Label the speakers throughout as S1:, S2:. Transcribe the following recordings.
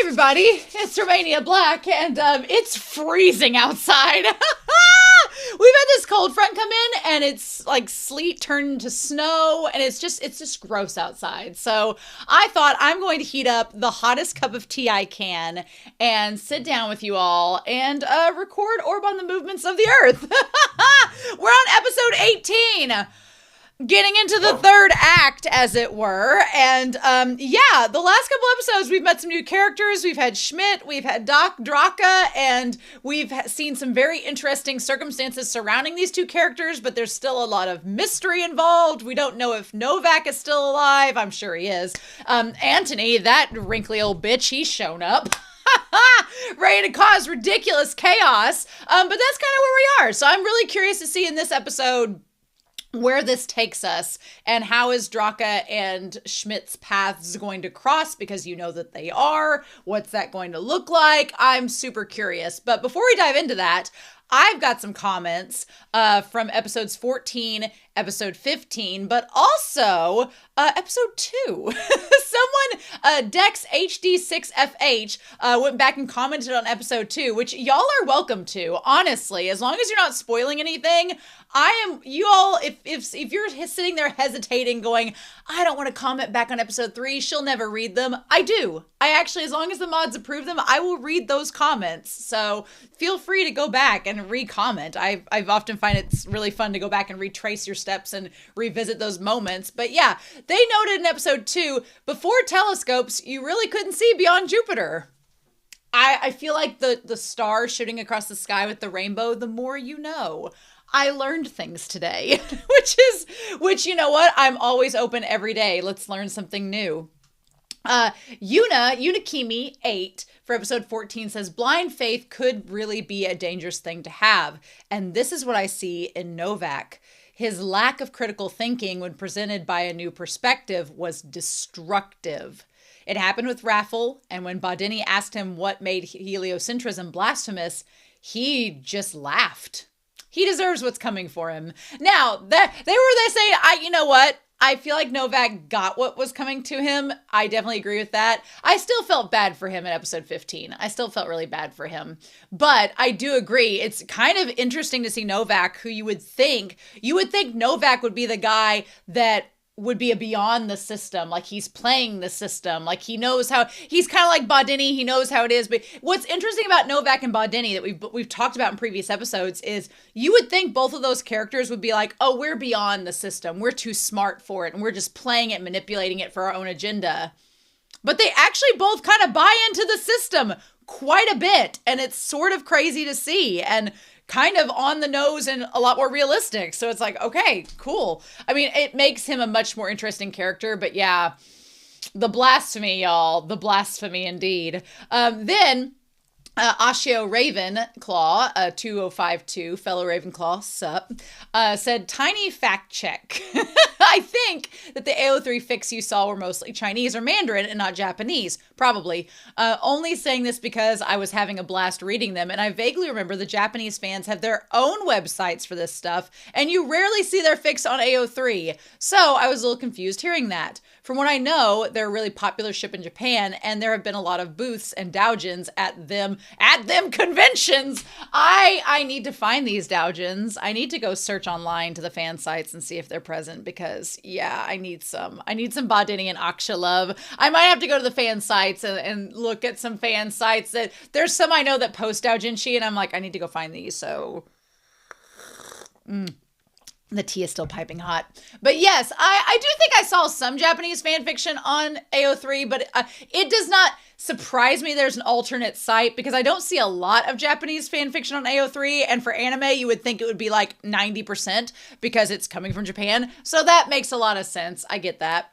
S1: everybody, it's Romania Black, and it's freezing outside. We've had this cold front come in, and it's like sleet turned to snow, and it's just gross outside. So I thought I'm going to heat up the hottest cup of tea I can and sit down with you all and record Orb on the Movements of the Earth. We're on episode 18. Getting into the third act, as it were. And yeah, the last couple episodes, we've met some new characters. We've had Schmidt, we've had Draka, and we've seen some very interesting circumstances surrounding these two characters, but there's still a lot of mystery involved. We don't know if Novak is still alive. I'm sure he is. Anthony, that wrinkly old bitch, he's shown up. Ready to cause ridiculous chaos. But that's kind of where we are. So I'm really curious to see in this episode where this takes us, and how is Draka and Schmidt's paths going to cross, because you know that they are. What's that going to look like? I'm super curious. But before we dive into that, I've got some comments from episodes 14, episode 15, but also episode 2. Someone, Dex HD6FH, went back and commented on episode 2, which y'all are welcome to, honestly. As long as you're not spoiling anything, you all, if you're sitting there hesitating going, I don't want to comment back on episode 3, she'll never read them. I do. I actually, as long as the mods approve them, I will read those comments. So feel free to go back and re-comment. I've often find it's really fun to go back and retrace your steps and revisit those moments. But yeah, they noted in episode 2, before telescopes, you really couldn't see beyond Jupiter. I feel like the stars shooting across the sky with the rainbow, the more you know. I learned things today, which, you know what? I'm always open every day. Let's learn something new. Unakimi 8 for episode 14 says, blind faith could really be a dangerous thing to have. And this is what I see in Novak. His lack of critical thinking when presented by a new perspective was destructive. It happened with Raffle, and when Bodini asked him what made heliocentrism blasphemous, he just laughed. He deserves what's coming for him. Now, they say, you know what? I feel like Novak got what was coming to him. I definitely agree with that. I still felt bad for him in episode 15. I still felt really bad for him. But I do agree. It's kind of interesting to see Novak, who you would think Novak would be the guy that would be beyond the system, like he's playing the system, like he knows how, he's kind of like Bodini, he knows how it is. But what's interesting about Novak and Bodini that we've talked about in previous episodes is you would think both of those characters would be like, oh, we're beyond the system, we're too smart for it, and we're just playing it, manipulating it for our own agenda. But they actually both kind of buy into the system quite a bit, and it's sort of crazy to see, and kind of on the nose and a lot more realistic. So it's like, okay, cool. I mean, it makes him a much more interesting character, but yeah, the blasphemy, y'all. The blasphemy indeed. Then Ashio Ravenclaw, 2052, fellow Ravenclaw, sup, said, tiny fact check. I think that the AO3 fics you saw were mostly Chinese or Mandarin and not Japanese. Probably. Only saying this because I was having a blast reading them, and I vaguely remember the Japanese fans have their own websites for this stuff, and you rarely see their fics on AO3. So I was a little confused hearing that. From what I know, they're a really popular ship in Japan, and there have been a lot of booths and doujins at them conventions. I need to find these doujins. I need to go search online to the fan sites and see if they're present, because yeah, I need some Bodini and Aksha love. I might have to go to the fan sites and look at some fan sites that there's some I know that post doujinshi, and I'm like, I need to go find these. So the tea is still piping hot. But yes, I do think I saw some Japanese fan fiction on AO3, but it does not surprise me there's an alternate site, because I don't see a lot of Japanese fan fiction on AO3, and for anime, you would think it would be like 90% because it's coming from Japan. So that makes a lot of sense. I get that.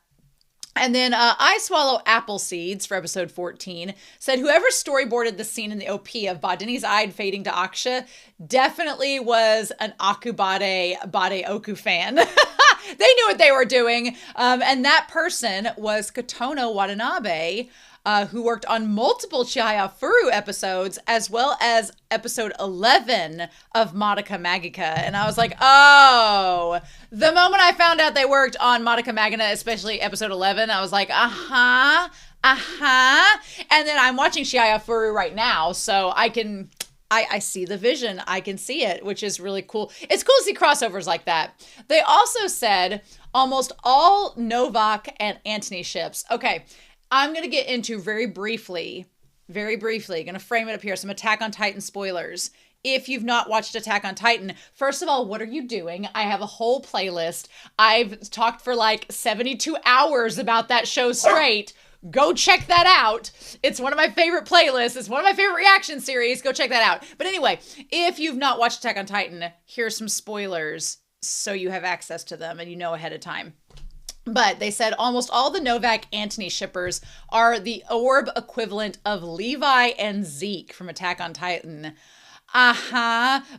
S1: And then I Swallow Apple Seeds for episode 14 said, whoever storyboarded the scene in the OP of Bodini's eye fading to Aksha definitely was an Akubade Bade Oku fan. They knew what they were doing. And that person was Kotono Watanabe, who worked on multiple Chihaya Furu episodes, as well as episode 11 of Madoka Magica. And I was like, oh, the moment I found out they worked on Madoka Magica, especially episode 11, I was like, Uh-huh. And then I'm watching Shia Furu right now, so I see the vision. I can see it, which is really cool. It's cool to see crossovers like that. They also said almost all Novak and Antony ships. Okay, I'm going to get into very briefly, going to frame it up here, some Attack on Titan spoilers. If you've not watched Attack on Titan, first of all, what are you doing? I have a whole playlist. I've talked for like 72 hours about that show straight. Go check that out. It's one of my favorite playlists. It's one of my favorite reaction series. Go check that out. But anyway, if you've not watched Attack on Titan, here's some spoilers so you have access to them and you know ahead of time. But they said almost all the Novak Antony shippers are the ORB equivalent of Levi and Zeke from Attack on Titan.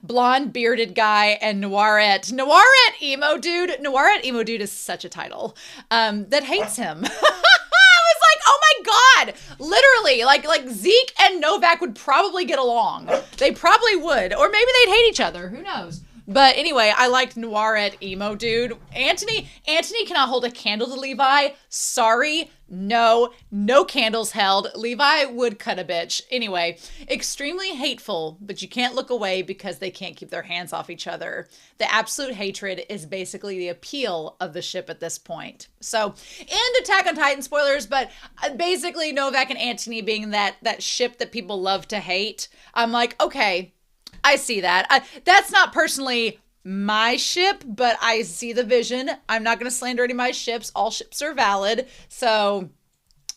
S1: Blonde bearded guy and Noiret emo dude. Noiret emo dude is such a title. That hates him. Oh my God, literally, like Zeke and Novak would probably get along. They probably would, or maybe they'd hate each other. Who knows? But anyway, I liked Noiret emo dude. Antony cannot hold a candle to Levi. Sorry, no candles held. Levi would cut a bitch. Anyway, extremely hateful, but you can't look away because they can't keep their hands off each other. The absolute hatred is basically the appeal of the ship at this point. So, and Attack on Titan spoilers, but basically Novak and Antony being that ship that people love to hate. I'm like, okay, I see that. That's not personally my ship, but I see the vision. I'm not going to slander any of my ships. All ships are valid. So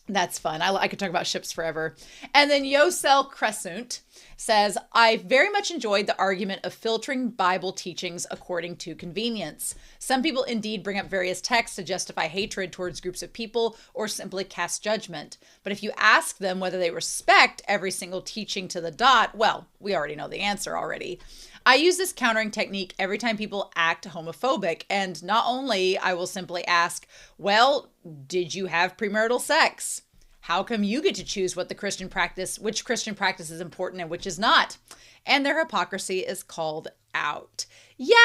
S1: that's fun. I could talk about ships forever. And then Yosel Crescent says, I very much enjoyed the argument of filtering Bible teachings according to convenience. Some people indeed bring up various texts to justify hatred towards groups of people or simply cast judgment. But if you ask them whether they respect every single teaching to the dot, well, we already know the answer already. I use this countering technique every time people act homophobic. And not only, I will simply ask, well, did you have premarital sex? How come you get to choose which Christian practice is important and which is not? And their hypocrisy is called out. Yeah,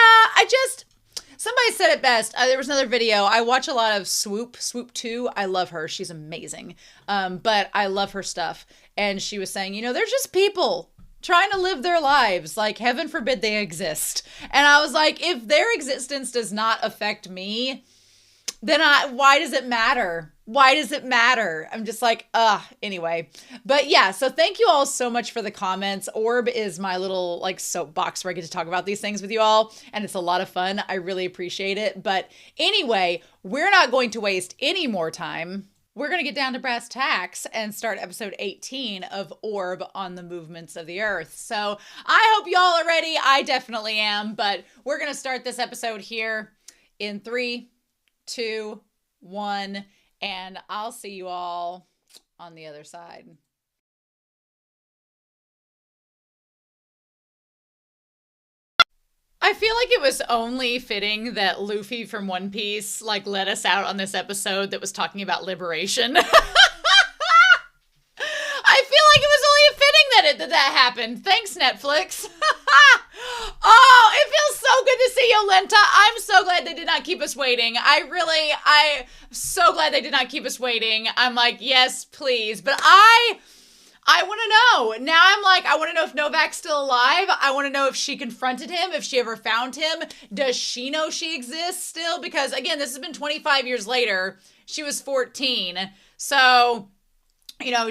S1: somebody said it best. There was another video. I watch a lot of Swoop 2. I love her. She's amazing. But I love her stuff. And she was saying, they're just people trying to live their lives. Like, heaven forbid they exist. And I was like, if their existence does not affect me, then why does it matter? Why does it matter? I'm just like, anyway. But yeah, so thank you all so much for the comments. Orb is my little soapbox where I get to talk about these things with you all. And it's a lot of fun. I really appreciate it. But anyway, we're not going to waste any more time. We're going to get down to brass tacks and start episode 18 of Orb on the Movements of the Earth. So I hope y'all are ready. I definitely am. But we're going to start this episode here in 3, 2, 1, and I'll see you all on the other side. I feel like it was only fitting that Luffy from One Piece let us out on this episode that was talking about liberation. I feel like it was only fitting that happened. Thanks, Netflix. Oh, it feels so good to see Yolenta. I'm so glad they did not keep us waiting. I'm so glad they did not keep us waiting. I'm like, yes, please. But I want to know. Now I'm like, I want to know if Novak's still alive. I want to know if she confronted him, if she ever found him. Does she know she exists still? Because again, this has been 25 years later. She was 14. So,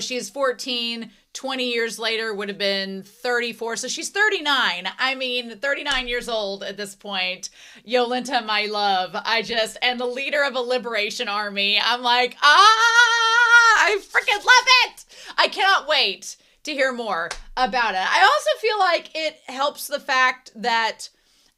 S1: she's 14. 20 years later would have been 34. So she's 39. 39 years old at this point. Yolenta, my love. And the leader of a liberation army. I'm like, I freaking love it. I cannot wait to hear more about it. I also feel like it helps the fact that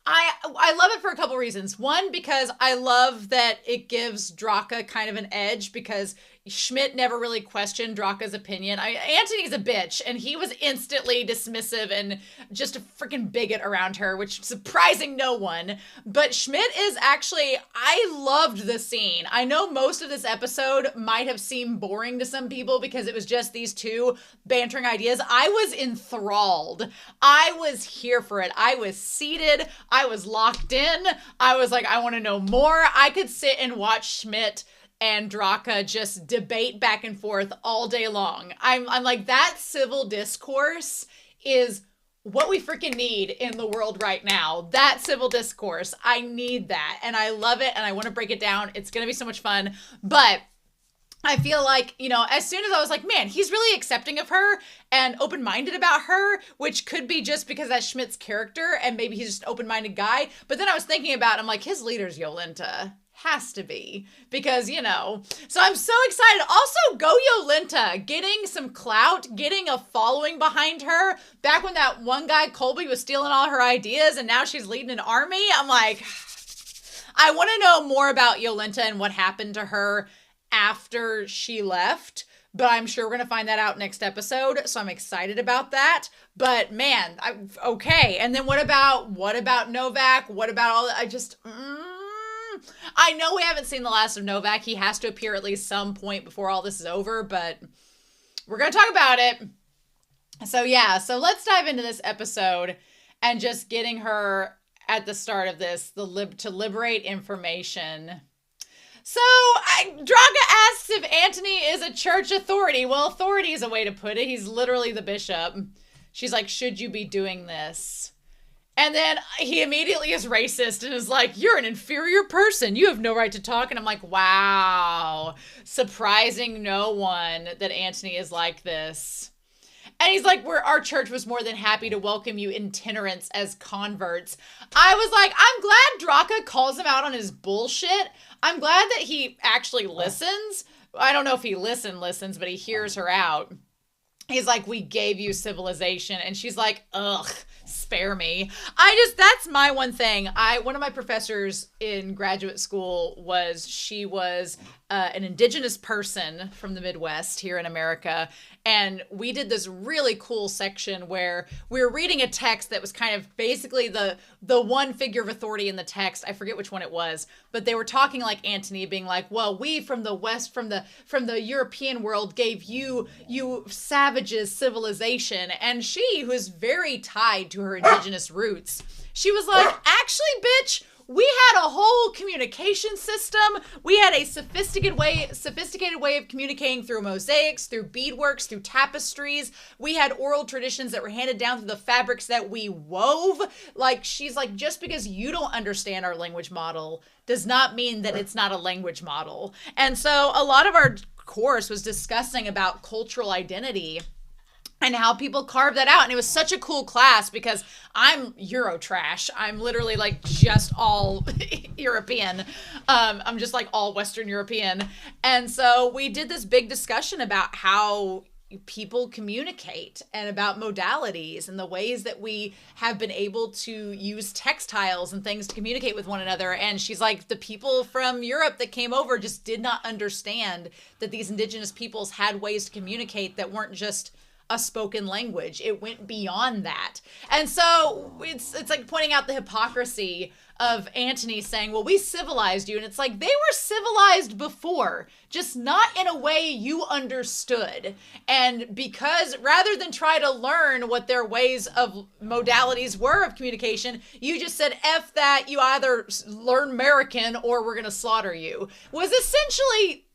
S1: I love it for a couple reasons. One, because I love that it gives Draka kind of an edge because Schmidt never really questioned Draka's opinion. Antony's a bitch, and he was instantly dismissive and just a freaking bigot around her, which is surprising no one. But Schmidt is I loved the scene. I know most of this episode might have seemed boring to some people because it was just these two bantering ideas. I was enthralled. I was here for it. I was seated. I was locked in. I was like, I want to know more. I could sit and watch Schmidt and Draka just debate back and forth all day long. I'm like, that civil discourse is what we freaking need in the world right now. That civil discourse. I need that. And I love it. And I want to break it down. It's going to be so much fun. But I feel like, you know, as soon as I was like, man, he's really accepting of her and open-minded about her, which could be just because that's Schmidt's character and maybe he's just an open-minded guy. But then I was thinking about, I'm like, his leader's Yolenta. Has to be, because, you know, so I'm so excited. Also, go Yolenta, getting some clout, getting a following behind her. Back when that one guy, Colby, was stealing all her ideas and now she's leading an army. I'm like, I want to know more about Yolenta and what happened to her after she left. But I'm sure we're going to find that out next episode. So I'm excited about that. But man, okay. And then what about Novak? What about all that? I know we haven't seen the last of Novak. He has to appear at least some point before all this is over, but we're going to talk about it. So yeah, so let's dive into this episode and just getting her at the start of this, to liberate information. So Draka asks if Antony is a church authority. Well, authority is a way to put it. He's literally the bishop. She's like, should you be doing this? And then he immediately is racist and is like, you're an inferior person. You have no right to talk. And I'm like, wow, surprising no one that Antony is like this. And he's like, our church was more than happy to welcome you itinerants as converts. I was like, I'm glad Draka calls him out on his bullshit. I'm glad that he actually listens. I don't know if he listens, but he hears her out. He's like, we gave you civilization. And she's like, ugh, spare me. That's my one thing. One of my professors in graduate school she was an indigenous person from the Midwest here in America. And we did this really cool section where we were reading a text that was kind of basically the one figure of authority in the text. I forget which one it was, but they were talking like Antony, being like, well, we from the West, from the European world gave you savages civilization. And she, who is very tied to her indigenous roots, she was like, actually, bitch, we had a whole communication system. We had a sophisticated way of communicating through mosaics, through beadworks, through tapestries. We had oral traditions that were handed down through the fabrics that we wove. Like, she's like, just because you don't understand our language model does not mean that it's not a language model. And so a lot of our course was discussing about cultural identity and how people carve that out. And it was such a cool class because I'm Euro trash. I'm literally like just all European. I'm just like all Western European. And so we did this big discussion about how people communicate and about modalities and the ways that we have been able to use textiles and things to communicate with one another. And she's like, the people from Europe that came over just did not understand that these indigenous peoples had ways to communicate that weren't just a spoken language. It went beyond that. And so it's like pointing out the hypocrisy of Antony saying, well, we civilized you. And it's like, they were civilized before, just not in a way you understood. And because rather than try to learn what their ways of modalities were of communication, you just said, F that, you either learn American or we're going to slaughter you, was essentially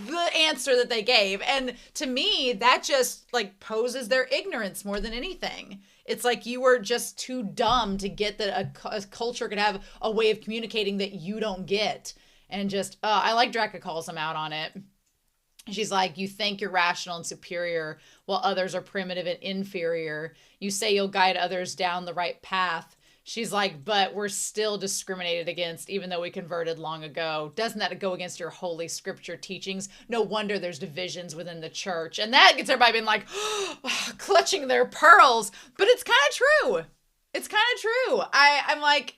S1: the answer that they gave. And to me, that just like poses their ignorance more than anything. It's like you were just too dumb to get that a culture could have a way of communicating that you don't get. And just, I like Draka calls them out on it. She's like, you think you're rational and superior while others are primitive and inferior. You say you'll guide others down the right path. She's like, but we're still discriminated against, even though we converted long ago. Doesn't that go against your holy scripture teachings? No wonder there's divisions within the church. And that gets everybody being like, clutching their pearls. But it's kind of true. It's kind of true. I'm like,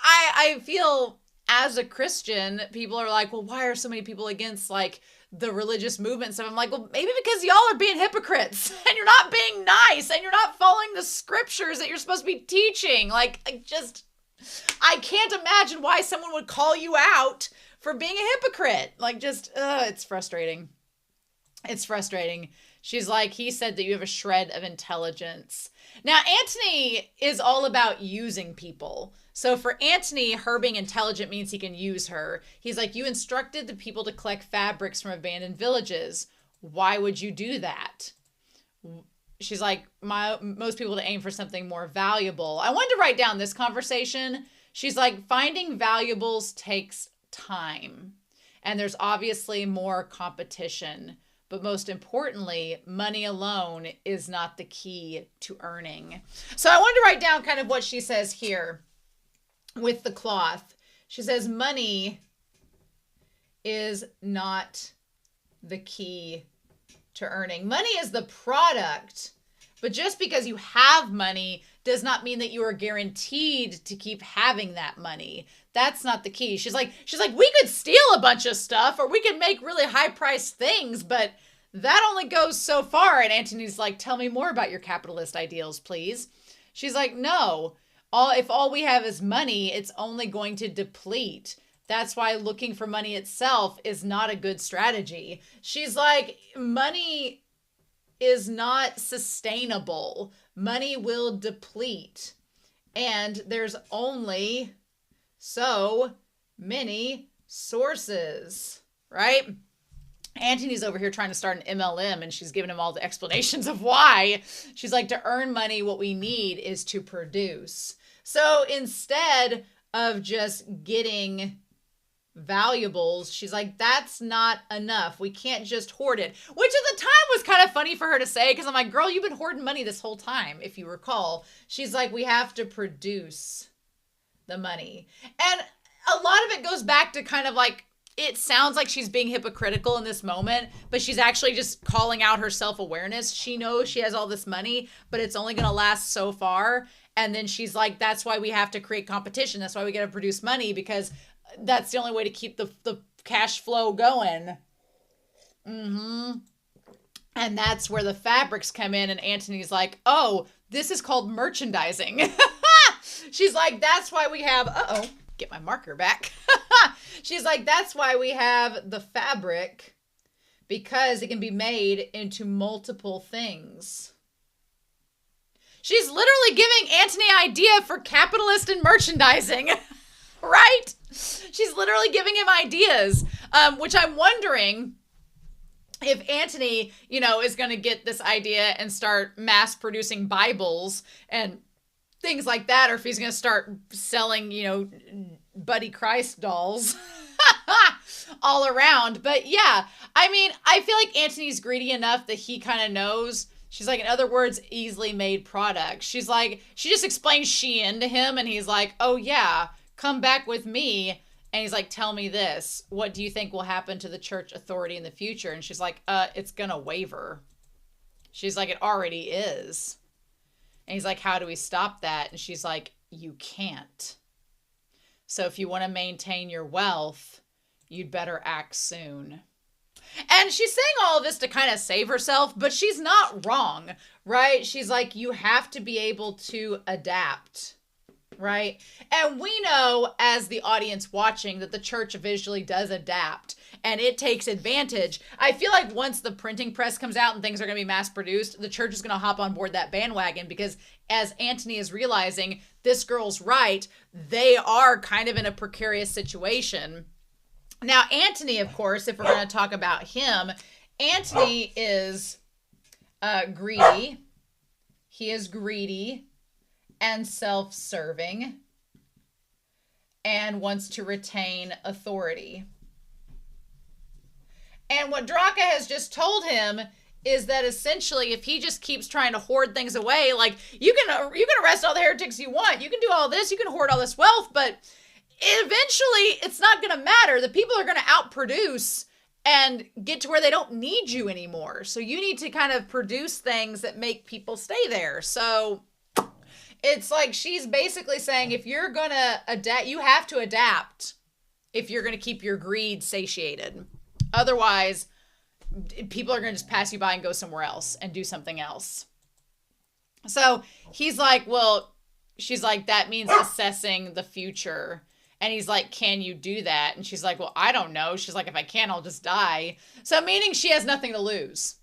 S1: I feel as a Christian, people are like, well, why are so many people against like the religious movement? So I'm like, well, maybe because y'all are being hypocrites and you're not being nice and you're not following the scriptures that you're supposed to be teaching. Like, I can't imagine why someone would call you out for being a hypocrite. Like, just, it's frustrating. It's frustrating. She's like, he said that you have a shred of intelligence. Now, Antony is all about using people. So for Antony, her being intelligent means he can use her. He's like, you instructed the people to collect fabrics from abandoned villages. Why would you do that? She's like, most people to aim for something more valuable. I wanted to write down this conversation. She's like, finding valuables takes time. And there's obviously more competition. But most importantly, money alone is not the key to earning. So I wanted to write down kind of what she says here with the cloth. She says, money is not the key to earning. Money is the product. But just because you have money does not mean that you are guaranteed to keep having that money. That's not the key. She's like, we could steal a bunch of stuff or we could make really high priced things, but that only goes so far. And Antony's like, tell me more about your capitalist ideals, please. She's like, no, if all we have is money, it's only going to deplete. That's why looking for money itself is not a good strategy. She's like, money is not sustainable. Money will deplete. And there's only so many sources, right? Antony's over here trying to start an MLM and she's giving him all the explanations of why. She's like, to earn money, what we need is to produce. So instead of just getting valuables, she's like, that's not enough. We can't just hoard it, which at the time was kind of funny for her to say, because I'm like, girl, you've been hoarding money this whole time, if you recall. She's like, we have to produce the money. And a lot of it goes back to kind of like, it sounds like she's being hypocritical in this moment, but she's actually just calling out her self-awareness. She knows she has all this money, but it's only going to last so far. And then she's like, that's why we have to create competition. That's why we got to produce money, because that's the only way to keep the cash flow going. And that's where the fabrics come in. And Antony's like, oh, this is called merchandising. She's like, that's why we have, get my marker back. She's like, that's why we have the fabric, because it can be made into multiple things. She's literally giving Antony idea for capitalist and merchandising, right? She's literally giving him ideas, which I'm wondering if Antony, is going to get this idea and start mass producing Bibles and things like that, or if he's going to start selling, Buddy Christ dolls all around. But yeah, I mean, I feel like Antony's greedy enough that he kind of knows. She's like, in other words, easily made products. She's like, she just explains Shein to him and he's like, oh yeah, come back with me. And he's like, tell me this. What do you think will happen to the church authority in the future? And she's like, it's going to waver. She's like, it already is. And he's like, how do we stop that? And she's like, you can't. So if you want to maintain your wealth, you'd better act soon. And she's saying all of this to kind of save herself, but she's not wrong, right? She's like, you have to be able to adapt, right? And we know as the audience watching that the church visually does adapt and it takes advantage. I feel like once the printing press comes out and things are going to be mass produced, the church is going to hop on board that bandwagon, because as Antony is realizing, this girl's right, they are kind of in a precarious situation. Now, Antony, of course, if we're going to talk about him, Antony is greedy. He is greedy and self-serving and wants to retain authority. And what Draka has just told him is that essentially if he just keeps trying to hoard things away, like you can arrest all the heretics you want, you can do all this, you can hoard all this wealth, but eventually it's not going to matter. The people are going to outproduce and get to where they don't need you anymore. So you need to kind of produce things that make people stay there. So it's like she's basically saying, if you're going to adapt, you have to adapt if you're going to keep your greed satiated. Otherwise, people are going to just pass you by and go somewhere else and do something else. So he's like, well, she's like, that means assessing the future. And he's like, can you do that? And she's like, well, I don't know. She's like, if I can, I'll just die. So meaning she has nothing to lose.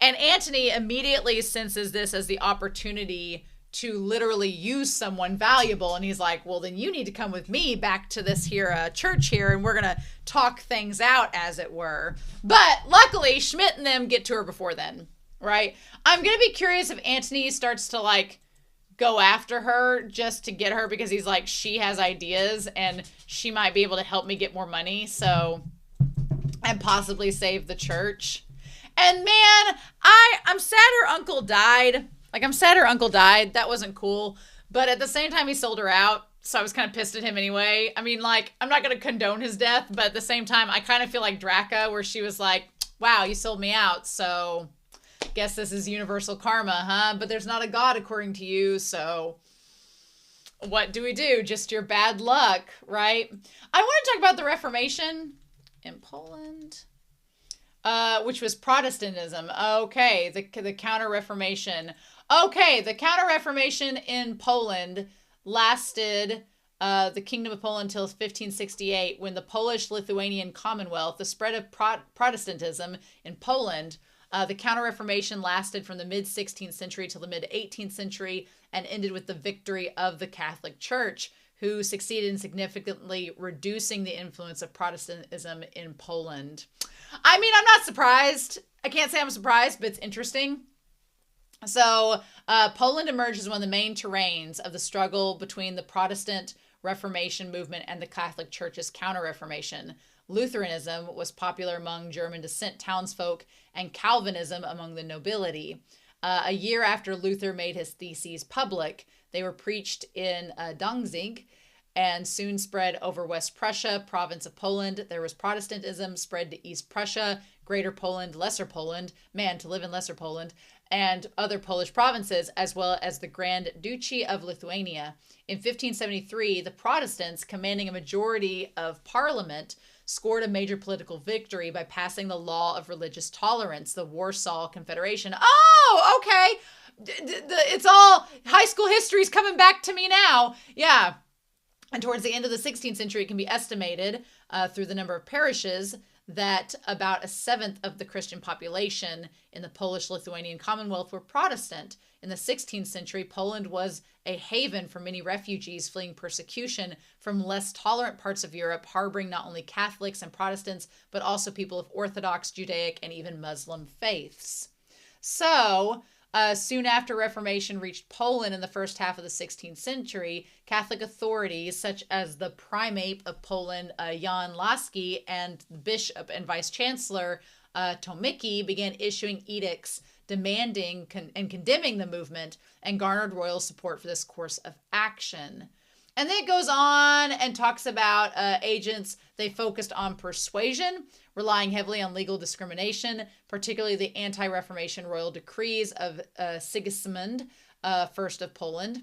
S1: And Antony immediately senses this as the opportunity to literally use someone valuable. And he's like, well, then you need to come with me back to this here church here, and we're going to talk things out, as it were. But luckily, Schmidt and them get to her before then, right? I'm going to be curious if Antony starts to like go after her just to get her, because he's like, she has ideas and she might be able to help me get more money. So, and possibly save the church. And man, I'm sad her uncle died. Like, I'm sad her uncle died. That wasn't cool. But at the same time, he sold her out. So I was kind of pissed at him anyway. I mean, like, I'm not going to condone his death, but at the same time, I kind of feel like Draka, where she was like, wow, you sold me out. So guess this is universal karma, huh? But there's not a God according to you. So what do we do? Just your bad luck, right? I want to talk about the Reformation in Poland. Which was Protestantism. Okay, the Counter-Reformation. Okay, the Counter-Reformation in Poland lasted the Kingdom of Poland until 1568, when the Polish-Lithuanian Commonwealth, the spread of Protestantism in Poland, the Counter-Reformation lasted from the mid-16th century till the mid-18th century and ended with the victory of the Catholic Church, who succeeded in significantly reducing the influence of Protestantism in Poland. I mean, I'm not surprised. I can't say I'm surprised, but it's interesting. So Poland emerged as one of the main terrains of the struggle between the Protestant Reformation movement and the Catholic Church's Counter-Reformation. Lutheranism was popular among German descent townsfolk and Calvinism among the nobility. A year after Luther made his theses public, they were preached in Danzig and soon spread over West Prussia, province of Poland. There was Protestantism spread to East Prussia, Greater Poland, Lesser Poland, man, to live in Lesser Poland, and other Polish provinces, as well as the Grand Duchy of Lithuania. In 1573, the Protestants, commanding a majority of parliament, scored a major political victory by passing the law of religious tolerance, the Warsaw Confederation. Oh, okay. It's all high school history is coming back to me now. Yeah. And towards the end of the 16th century, it can be estimated through the number of parishes that about a seventh of the Christian population in the Polish-Lithuanian Commonwealth were Protestant. In the 16th century, Poland was a haven for many refugees fleeing persecution from less tolerant parts of Europe, harboring not only Catholics and Protestants, but also people of Orthodox, Judaic, and even Muslim faiths. So, soon after Reformation reached Poland in the first half of the 16th century, Catholic authorities such as the Primate of Poland, Jan Laski, and the Bishop and Vice Chancellor Tomicki began issuing edicts demanding and condemning the movement, and garnered royal support for this course of action. And then it goes on and talks about agents. They focused on persuasion, relying heavily on legal discrimination, particularly the anti-Reformation royal decrees of Sigismund I of Poland.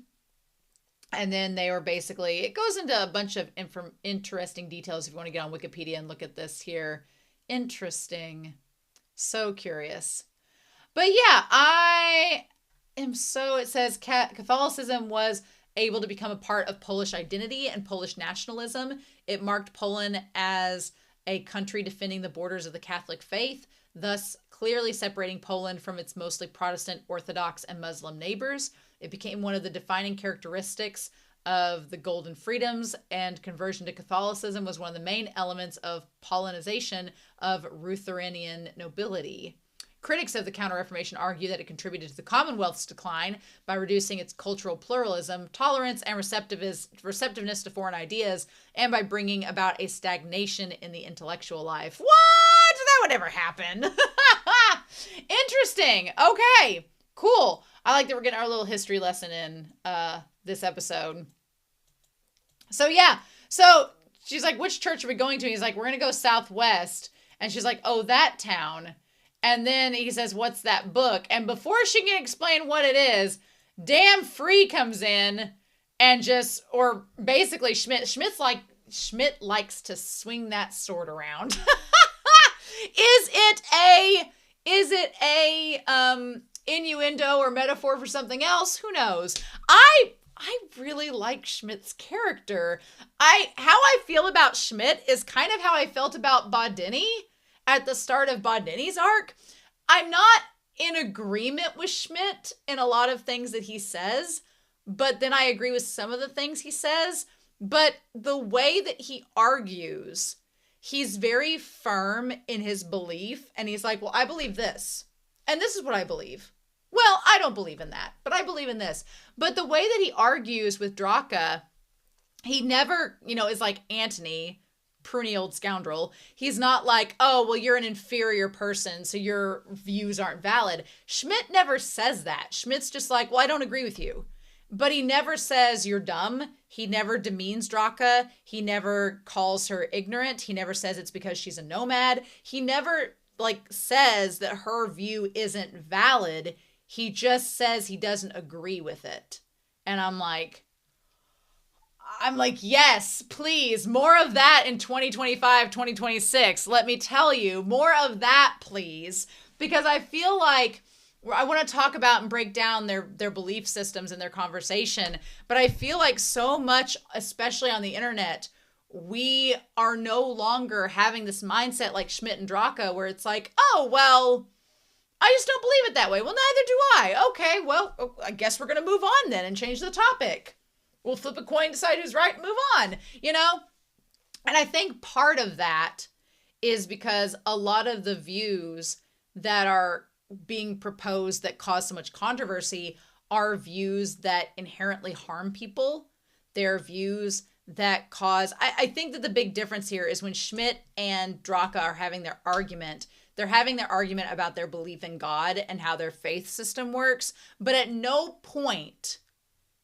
S1: And then they were basically, it goes into a bunch of interesting details if you want to get on Wikipedia and look at this here. Interesting. So curious. But yeah, it says Catholicism was able to become a part of Polish identity and Polish nationalism. It marked Poland as a country defending the borders of the Catholic faith, thus clearly separating Poland from its mostly Protestant, Orthodox, and Muslim neighbors. It became one of the defining characteristics of the Golden Freedoms, and conversion to Catholicism was one of the main elements of Polonization of Ruthenian nobility. Critics of the Counter-Reformation argue that it contributed to the Commonwealth's decline by reducing its cultural pluralism, tolerance, and receptiveness to foreign ideas, and by bringing about a stagnation in the intellectual life. What? That would never happen. Interesting. Okay, cool. I like that we're getting our little history lesson in this episode. So yeah, so she's like, which church are we going to? He's like, we're going to go southwest. And she's like, oh, that town. And then he says, what's that book? And before she can explain what it is, damn Free comes in and or basically Schmidt likes to swing that sword around. Is it a innuendo or metaphor for something else? Who knows? I I really like Schmidt's character. How I feel about Schmidt is kind of how I felt about Bodini at the start of Bodini's arc. I'm not in agreement with Schmidt in a lot of things that he says, but then I agree with some of the things he says. But the way that he argues, he's very firm in his belief, and he's like, well, I believe this, and this is what I believe. Well, I don't believe in that, but I believe in this. But the way that he argues with Draka, he never, is like Antony, pruny old scoundrel. He's not like, oh, well, you're an inferior person, so your views aren't valid. Schmidt never says that. Schmidt's just like, well, I don't agree with you. But he never says you're dumb. He never demeans Draka. He never calls her ignorant. He never says it's because she's a nomad. He never says that her view isn't valid. He just says he doesn't agree with it. And I'm like, yes, please, more of that in 2025, 2026. Let me tell you, more of that, please. Because I feel like I want to talk about and break down their belief systems and their conversation. But I feel like so much, especially on the internet, we are no longer having this mindset like Schmidt and Draka, where it's like, oh, well, I just don't believe it that way. Well, neither do I. Okay, well, I guess we're going to move on then and change the topic. We'll flip a coin, decide who's right, and move on, And I think part of that is because a lot of the views that are being proposed that cause so much controversy are views that inherently harm people. They're views that cause... I think that the big difference here is when Schmidt and Draka are having their argument, they're having their argument about their belief in God and how their faith system works. But at no point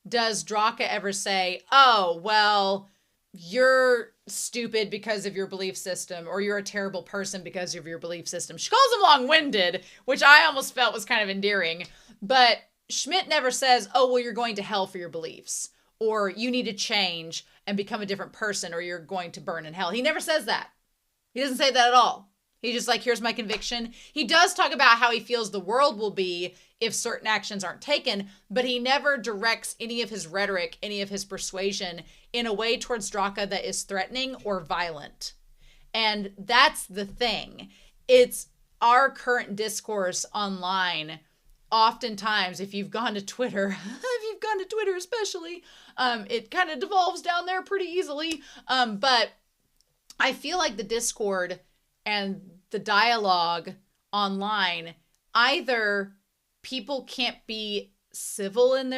S1: does Draka ever say, oh, well, you're stupid because of your belief system, or you're a terrible person because of your belief system. She calls him long-winded, which I almost felt was kind of endearing. But Schmidt never says, oh, well, you're going to hell for your beliefs, or you need to change and become a different person, or you're going to burn in hell. He never says that. He doesn't say that at all. He's just like, here's my conviction. He does talk about how he feels the world will be if certain actions aren't taken, but he never directs any of his rhetoric, any of his persuasion in a way towards Draka that is threatening or violent. And that's the thing. It's our current discourse online. Oftentimes, if you've gone to Twitter, especially, it kind of devolves down there pretty easily. But I feel like the Discord and the dialogue online, either people can't be civil in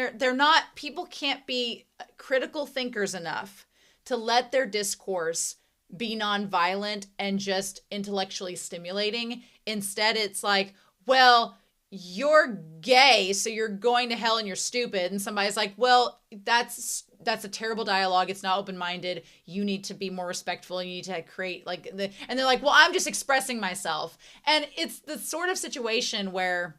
S1: people can't be critical thinkers enough to let their discourse be nonviolent and just intellectually stimulating. Instead, it's like, well, you're gay, so you're going to hell and you're stupid. And somebody's like, well, that's a terrible dialogue. It's not open-minded. You need to be more respectful. You need to create and they're like, well, I'm just expressing myself. And it's the sort of situation where,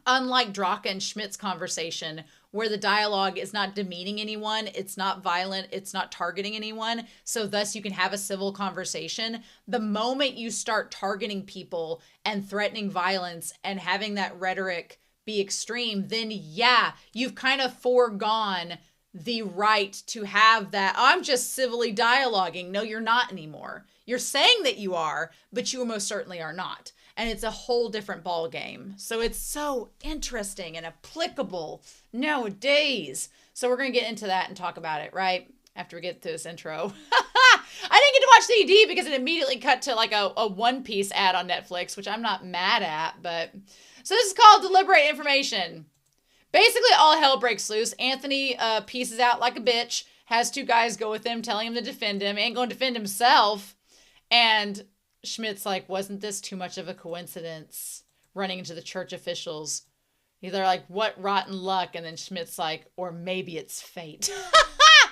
S1: unlike Draka and Schmidt's conversation, where the dialogue is not demeaning anyone, it's not violent, it's not targeting anyone, so thus you can have a civil conversation. The moment you start targeting people and threatening violence and having that rhetoric be extreme, then yeah, you've kind of foregone the right to have that, I'm just civilly dialoguing. No, you're not anymore. You're saying that you are, but you most certainly are not. And it's a whole different ball game. So it's so interesting and applicable nowadays. So we're going to get into that and talk about it, right? After we get through this intro. I didn't get to watch the ED because it immediately cut to like a One Piece ad on Netflix, which I'm not mad at. But so this is called Deliberate Information. Basically, all hell breaks loose. Anthony pieces out like a bitch, has two guys go with him, telling him to defend him, ain't going to defend himself. And Schmidt's like, wasn't this too much of a coincidence? Running into the church officials. They're like, what rotten luck? And then Schmidt's like, or maybe it's fate.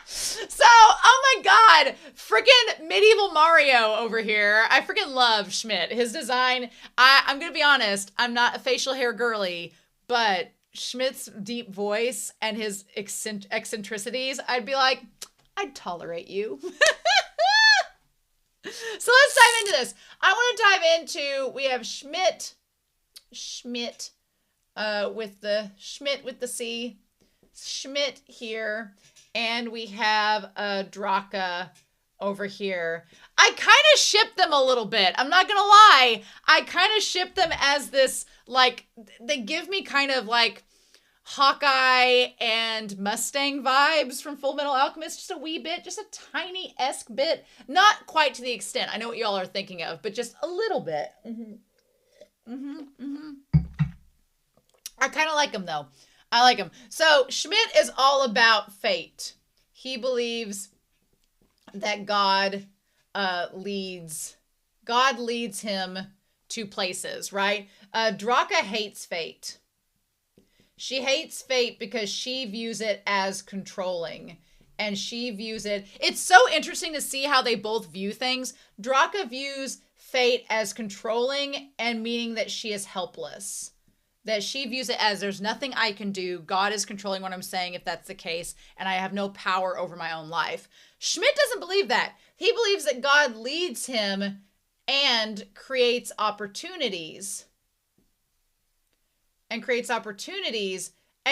S1: So, oh my God, freaking medieval Mario over here. I freaking love Schmidt. His design, I'm going to be honest, I'm not a facial hair girly, but Schmidt's deep voice and his eccentricities, I'd be like, I'd tolerate you. So let's dive into this. I want to dive into, we have Schmidt with the C, Schmidt here, and we have Draka over here. I kind of ship them a little bit. I'm not gonna lie. I kind of ship them as this, like, they give me kind of like Hawkeye and Mustang vibes from Full Metal Alchemist, just a wee bit, just a tiny-esque bit. Not quite to the extent I know what y'all are thinking of, but just a little bit. I kind of like them, though. I like them. So Schmidt is all about fate. He believes that God leads him to places, right? Draka hates fate. She hates fate because she views it as controlling. And she views it... It's so interesting to see how they both view things. Draka views fate as controlling and meaning that she is helpless. That she views it as there's nothing I can do. God is controlling what I'm saying if that's the case. And I have no power over my own life. Schmidt doesn't believe that. He believes that God leads him and creates opportunities. And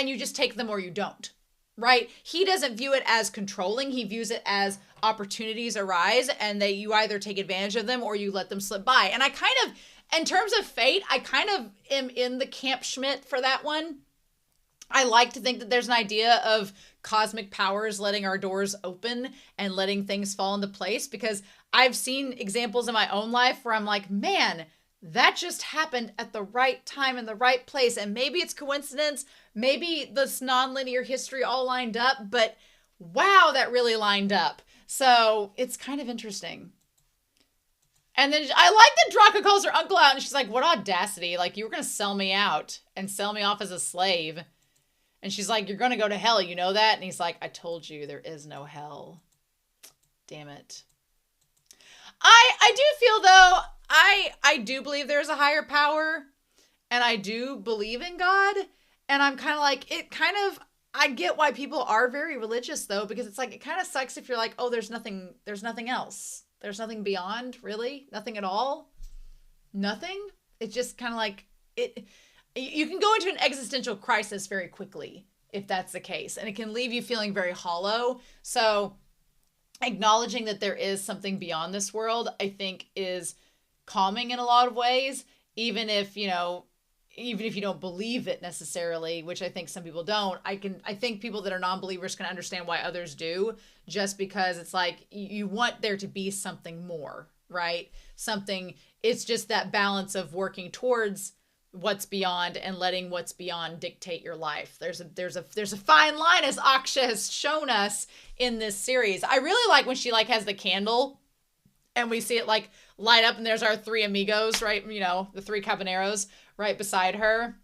S1: you just take them or you don't, right? He doesn't view it as controlling. He views it as opportunities arise and that you either take advantage of them or you let them slip by. And I kind of, in terms of fate, I kind of am in the camp Schmidt for that one. I like to think that there's an idea of cosmic powers letting our doors open and letting things fall into place, because I've seen examples in my own life where I'm like, man, that just happened at the right time in the right place. And maybe it's coincidence. Maybe this nonlinear history all lined up, but wow, that really lined up. So it's kind of interesting. And then I like that Draka calls her uncle out and she's like, what audacity. Like, you were going to sell me out and sell me off as a slave. And she's like, you're going to go to hell. You know that? And he's like, I told you there is no hell. Damn it. I do feel, though, I do believe there's a higher power, and I do believe in God, and I'm kind of like, I get why people are very religious, though, because it's like, it kind of sucks if you're like, oh, there's nothing else. There's nothing beyond, really? Nothing at all? Nothing? It's just kind of like, you can go into an existential crisis very quickly if that's the case, and it can leave you feeling very hollow. So acknowledging that there is something beyond this world, I think, is calming in a lot of ways, even if you don't believe it necessarily, which I think some people don't. I think people that are non-believers can understand why others do, just because it's like you want there to be something more, right? It's just that balance of working towards what's beyond and letting what's beyond dictate your life. There's a fine line, as Aksha has shown us in this series. I really like when she has the candle and we see it light up and there's our three amigos, right? The three caballeros right beside her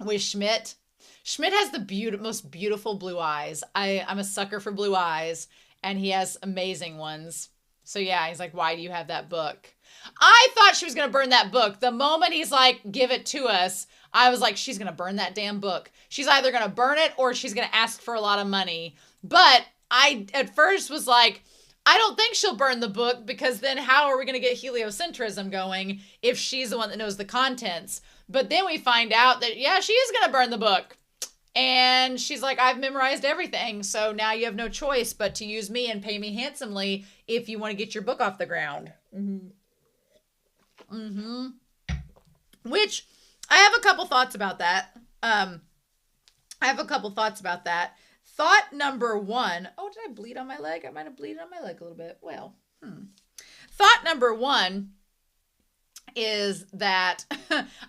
S1: with Schmidt. Schmidt has the most beautiful blue eyes. I'm a sucker for blue eyes, and he has amazing ones. So yeah, he's like, why do you have that book? I thought she was going to burn that book. The moment he's like, give it to us, I was like, she's going to burn that damn book. She's either going to burn it or she's going to ask for a lot of money. But I, at first, was like, I don't think she'll burn the book, because then how are we going to get heliocentrism going if she's the one that knows the contents? But then we find out that, yeah, she is going to burn the book. And she's like, I've memorized everything, so now you have no choice but to use me and pay me handsomely if you want to get your book off the ground. Which, I have a couple thoughts about that. Thought number one. Oh, did I bleed on my leg? I might have bleeded on my leg a little bit. Well, Thought number one is that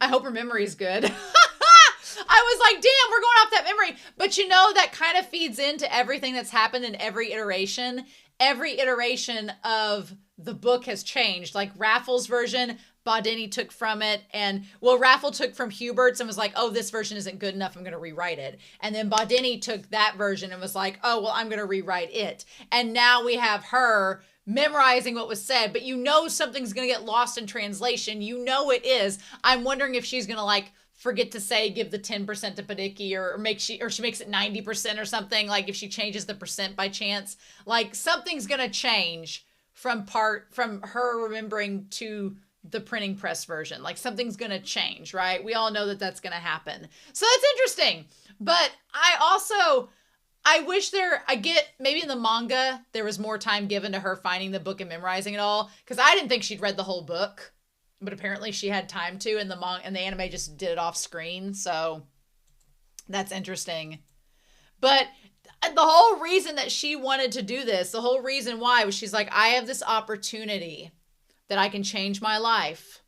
S1: I hope her memory is good. I was like, damn, we're going off that memory. But that kind of feeds into everything that's happened in every iteration. Every iteration of the book has changed. Like Raffles' version, Bodini took from it. And, Raffle took from Hubert's and was like, oh, this version isn't good enough, I'm going to rewrite it. And then Bodini took that version and was like, oh, I'm going to rewrite it. And now we have her memorizing what was said, but something's going to get lost in translation. It is. I'm wondering if she's going to forget to say, give the 10% to Padicki, or she makes it 90% or something. Like if she changes the percent by chance, something's going to change from her remembering to the printing press version. Like something's going to change, right? We all know that that's going to happen. So that's interesting. But I wish maybe in the manga, there was more time given to her finding the book and memorizing it all. Because I didn't think she'd read the whole book. But apparently she had time to, and the anime just did it off screen. So that's interesting. But the whole reason that she wanted to do this, the whole reason why was she's like, I have this opportunity that I can change my life.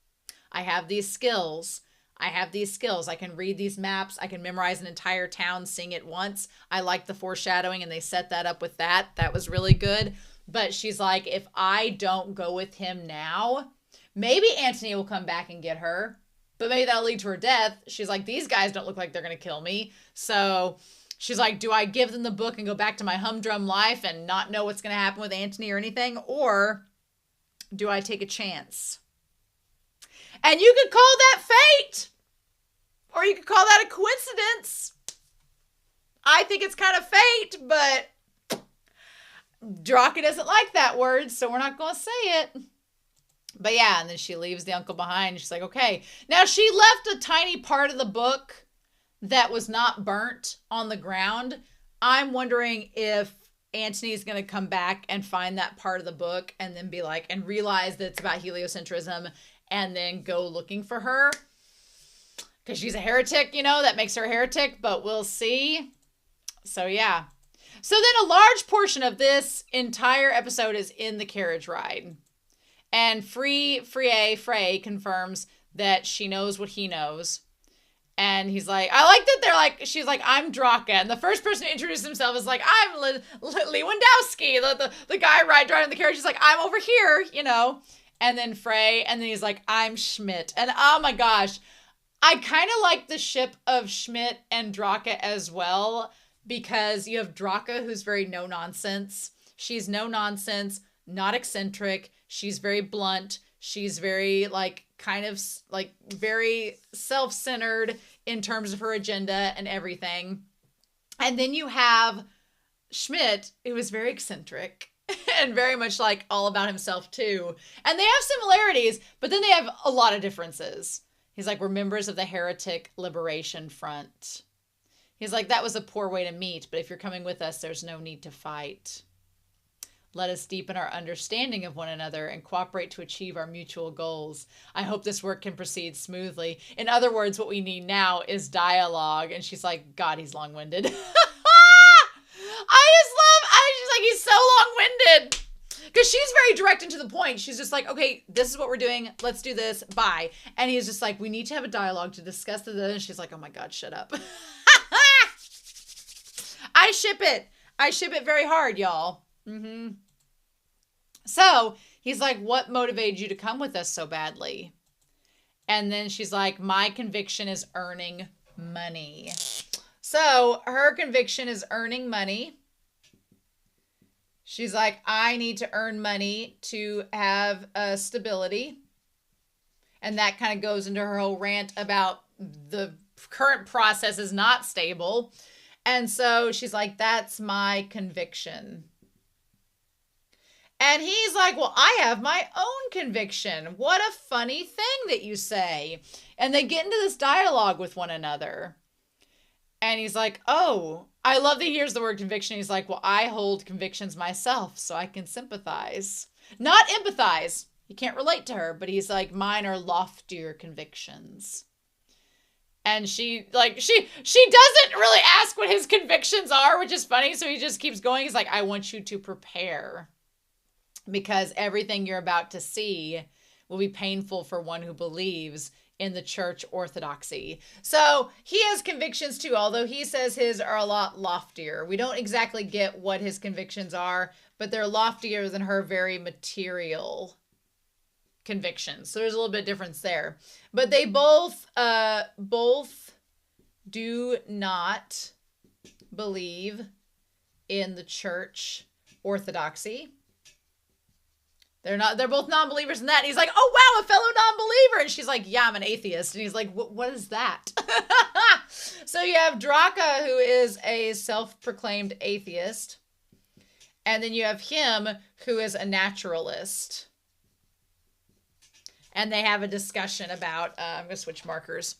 S1: I have these skills. I can read these maps. I can memorize an entire town, sing it once. I like the foreshadowing, and they set that up with that. That was really good. But she's like, if I don't go with him now, maybe Antony will come back and get her, but maybe that'll lead to her death. She's like, these guys don't look like they're going to kill me. So she's like, do I give them the book and go back to my humdrum life and not know what's going to happen with Antony or anything? Or do I take a chance? And you could call that fate, or you could call that a coincidence. I think it's kind of fate, but Draka doesn't like that word, so we're not going to say it. But yeah, and then she leaves the uncle behind. She's like, okay. Now, she left a tiny part of the book that was not burnt on the ground. I'm wondering if Antony's going to come back and find that part of the book and then be like, and realize that it's about heliocentrism and then go looking for her. Because she's a heretic, that makes her a heretic, but we'll see. So yeah. So then a large portion of this entire episode is in the carriage ride. And Frey confirms that she knows what he knows. And he's like, I like that she's like, I'm Draka. And the first person to introduce himself is like, I'm Lewandowski, the guy driving the carriage. He's like, I'm over here, And then and then he's like, I'm Schmidt. And oh my gosh, I kind of like the ship of Schmidt and Draka as well, because you have Draka, who's very no nonsense. She's no nonsense, not eccentric. She's very blunt. She's very very self-centered in terms of her agenda and everything. And then you have Schmidt, who is very eccentric and very much all about himself too. And they have similarities, but then they have a lot of differences. He's like, we're members of the Heretic Liberation Front. He's like, that was a poor way to meet, but if you're coming with us, there's no need to fight. Let us deepen our understanding of one another and cooperate to achieve our mutual goals. I hope this work can proceed smoothly. In other words, what we need now is dialogue. And she's like, God, he's long-winded. She's like, he's so long-winded. Because she's very direct and to the point. She's just like, okay, this is what we're doing. Let's do this. Bye. And he's just like, we need to have a dialogue to discuss the. And she's like, oh my God, shut up. I ship it. I ship it very hard, y'all. Mm-hmm. So he's like, what motivated you to come with us so badly? And then she's like, my conviction is earning money. So her conviction is earning money. She's like, I need to earn money to have stability. And that kind of goes into her whole rant about the current process is not stable. And so she's like, that's my conviction. And he's like, well, I have my own conviction. What a funny thing that you say. And they get into this dialogue with one another. And he's like, oh, I love that he hears the word conviction. He's like, well, I hold convictions myself, so I can sympathize. Not empathize. He can't relate to her, but he's like, mine are loftier convictions. And she doesn't really ask what his convictions are, which is funny. So he just keeps going. He's like, I want you to prepare, because everything you're about to see will be painful for one who believes in the church orthodoxy. So he has convictions too, although he says his are a lot loftier. We don't exactly get what his convictions are, but they're loftier than her very material convictions. So there's a little bit of difference there. But they both do not believe in the church orthodoxy. They're both non-believers in that. And he's like, oh, wow, a fellow non-believer. And she's like, yeah, I'm an atheist. And he's like, what is that? So you have Draka, who is a self-proclaimed atheist. And then you have him, who is a naturalist. And they have a discussion about, I'm going to switch markers,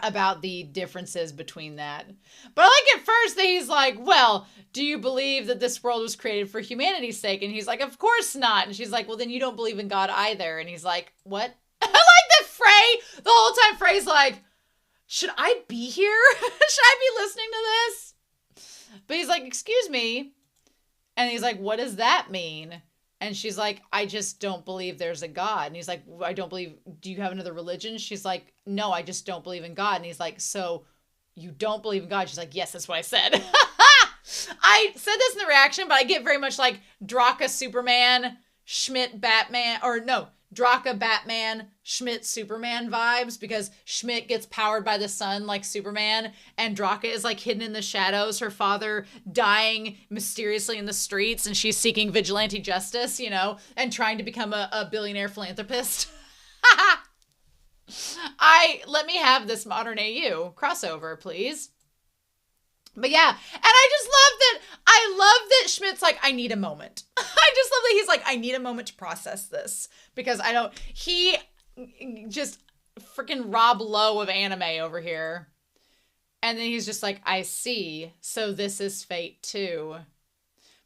S1: about the differences between that. But I like at first that he's like, well, do you believe that this world was created for humanity's sake? And he's like, of course not. And she's like, well, then you don't believe in God either. And he's like, what? I like that Frey, the whole time Frey's like, should I be here? Should I be listening to this? But he's like, excuse me. And he's like, what does that mean? And she's like, I just don't believe there's a God. And he's like, I don't believe, do you have another religion? She's like, no, I just don't believe in God. And he's like, so you don't believe in God? She's like, yes, that's what I said. I said this in the reaction, but I get very much like Draka Superman, Schmidt Batman, or no, Draka Batman, Schmidt Superman vibes, because Schmidt gets powered by the sun like Superman, and Draka is like hidden in the shadows, her father dying mysteriously in the streets, and she's seeking vigilante justice, you know, and trying to become a billionaire philanthropist. Let me have this modern AU crossover, please. But yeah, and I love that Schmidt's like, I need a moment. I just love that he's like, I need a moment to process this, because he just freaking Rob Lowe of anime over here. And then he's just like, I see. So this is fate too.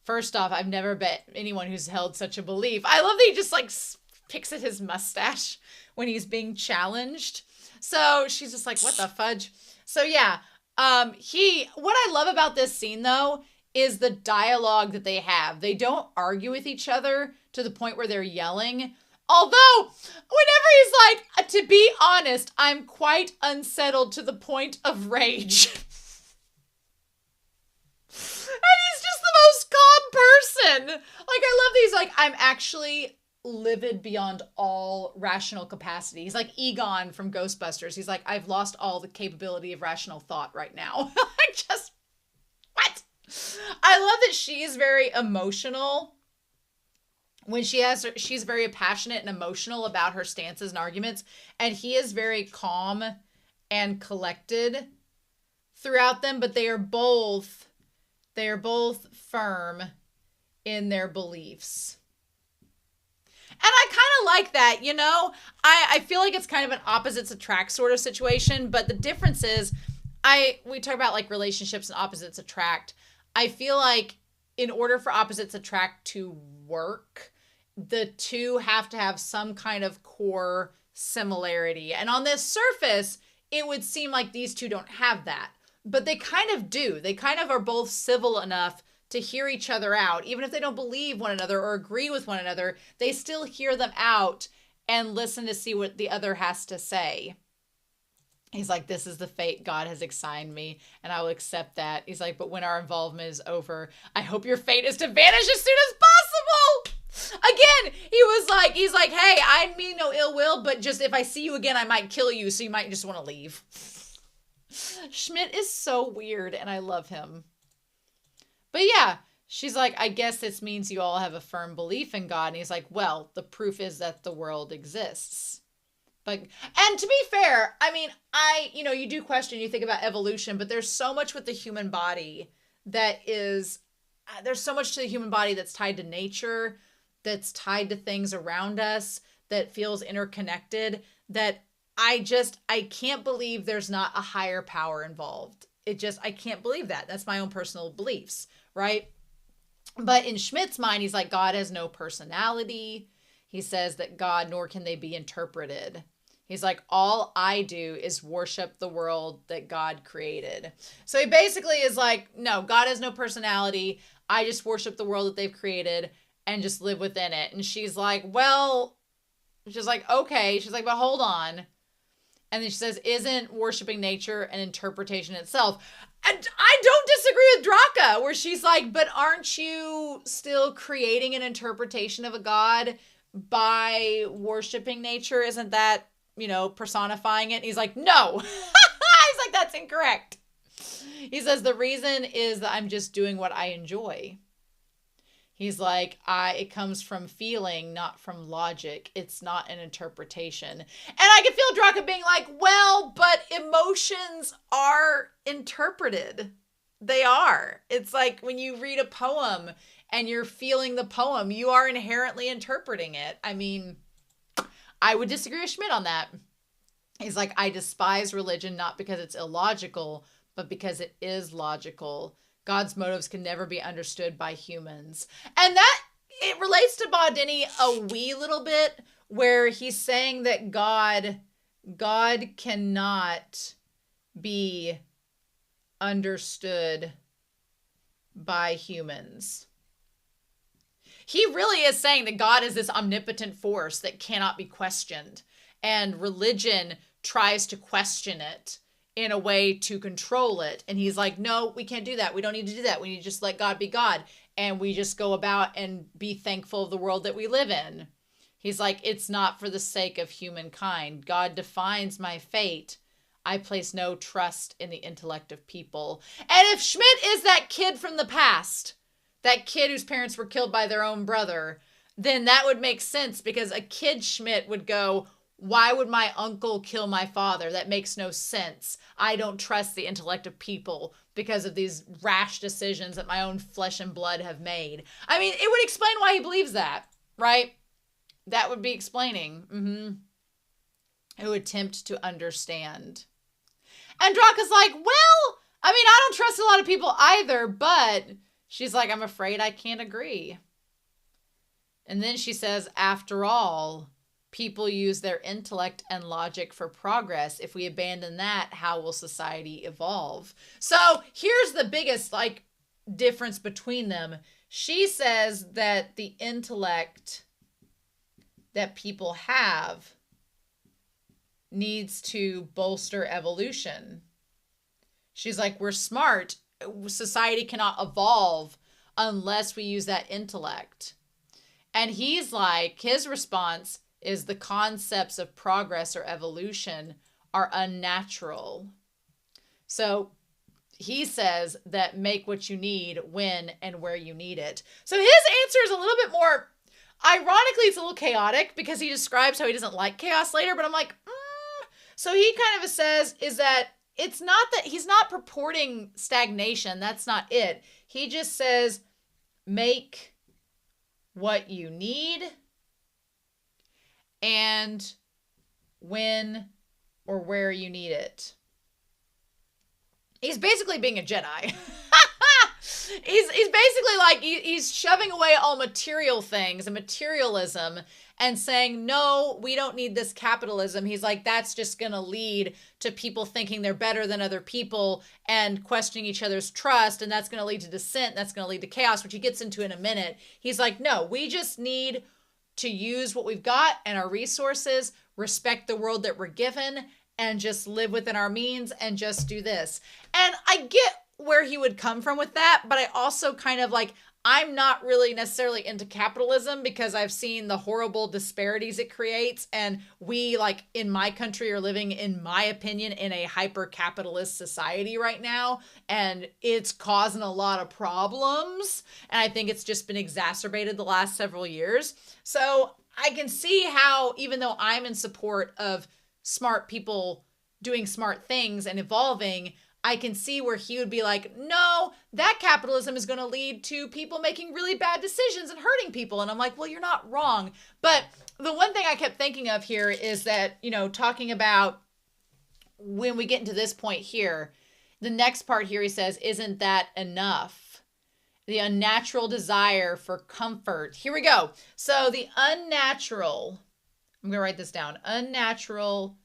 S1: First off, I've never met anyone who's held such a belief. I love that he just like picks at his mustache when he's being challenged. So she's just like, what the fudge? So yeah. What I love about this scene though is the dialogue that they have. They don't argue with each other to the point where they're yelling. Although, whenever he's like, to be honest, I'm quite unsettled to the point of rage. And he's just the most calm person. Like, I love these, like, I'm actually livid beyond all rational capacity. He's like Egon from Ghostbusters. He's like, I've lost all the capability of rational thought right now. What? I love that she's very emotional. When she's very passionate and emotional about her stances and arguments, and he is very calm and collected throughout them, but they are both firm in their beliefs. And I kind of like that, you know? I feel like it's kind of an opposites attract sort of situation, but the difference is, we talk about like relationships and opposites attract. I feel like in order for opposites attract to work, the two have to have some kind of core similarity. And on this surface, it would seem like these two don't have that, but they kind of do. They kind of are both civil enough to hear each other out. Even if they don't believe one another or agree with one another, they still hear them out and listen to see what the other has to say. He's like, this is the fate God has assigned me, and I will accept that. He's like, but when our involvement is over, I hope your fate is to vanish as soon as possible. Again, he's like, hey, I mean no ill will, but just if I see you again, I might kill you, so you might just want to leave. Schmidt is so weird, and I love him. But yeah, she's like, I guess this means you all have a firm belief in God. And he's like, well, the proof is that the world exists. And to be fair, I mean, you do question, you think about evolution, but there's so much with the human body there's so much to the human body that's tied to nature, that's tied to things around us, that feels interconnected, that I can't believe there's not a higher power involved. I can't believe that. That's my own personal beliefs, right? But in Schmidt's mind, he's like, God has no personality. He says that God, nor can they be interpreted. He's like, all I do is worship the world that God created. So he basically is like, no, God has no personality. I just worship the world that they've created and just live within it. And she's like, okay. She's like, but hold on. And then she says, isn't worshiping nature an interpretation itself? And I don't disagree with Draka, where she's like, but aren't you still creating an interpretation of a God by worshiping nature? Isn't that, personifying it? And he's like, no. He's like, that's incorrect. He says, the reason is that I'm just doing what I enjoy. He's like, it comes from feeling, not from logic. It's not an interpretation. And I can feel Draka being like, well, but emotions are interpreted. They are. It's like when you read a poem and you're feeling the poem, you are inherently interpreting it. I mean, I would disagree with Schmidt on that. He's like, I despise religion not because it's illogical, but because it is logical. God's motives can never be understood by humans. And that, it relates to Baudini a wee little bit, where he's saying that God cannot be understood by humans. He really is saying that God is this omnipotent force that cannot be questioned. And religion tries to question it in a way to control it. And he's like, no, we can't do that. We don't need to do that. We need to just let God be God. And we just go about and be thankful of the world that we live in. He's like, it's not for the sake of humankind. God defines my fate. I place no trust in the intellect of people. And if Schmidt is that kid from the past, that kid whose parents were killed by their own brother, then that would make sense, because a kid Schmidt would go, why would my uncle kill my father? That makes no sense. I don't trust the intellect of people because of these rash decisions that my own flesh and blood have made. I mean, it would explain why he believes that, right? That would be explaining. Who attempt to understand. And Draka's like, well, I mean, I don't trust a lot of people either, but she's like, I'm afraid I can't agree. And then she says, after all, people use their intellect and logic for progress. If we abandon that, how will society evolve? So here's the biggest difference between them. She says that the intellect that people have needs to bolster evolution. She's like, we're smart. Society cannot evolve unless we use that intellect. And he's like, his response is the concepts of progress or evolution are unnatural. So he says that make what you need when and where you need it. So his answer is a little bit more, ironically, it's a little chaotic because he describes how he doesn't like chaos later, but I'm like, So he kind of says is that it's not that he's not purporting stagnation. That's not it. He just says, make what you need and when or where you need it. He's basically being a Jedi. He's basically like, he's shoving away all material things and materialism and saying, no, we don't need this capitalism. He's like, that's just going to lead to people thinking they're better than other people and questioning each other's trust. And that's going to lead to dissent. That's going to lead to chaos, which he gets into in a minute. He's like, no, we just need to use what we've got and our resources, respect the world that we're given, and just live within our means and just do this. And I get where he would come from with that, but I also kind of like, I'm not really necessarily into capitalism because I've seen the horrible disparities it creates. And we, like in my country, are living, in my opinion, in a hyper-capitalist society right now. And it's causing a lot of problems. And I think it's just been exacerbated the last several years. So I can see how, even though I'm in support of smart people doing smart things and evolving, I can see where he would be like, no, that capitalism is going to lead to people making really bad decisions and hurting people. And I'm like, well, you're not wrong. But the one thing I kept thinking of here is that, you know, talking about when we get into this point here, the next part here, he says, isn't that enough? The unnatural desire for comfort. Here we go. So the unnatural, I'm going to write this down, unnatural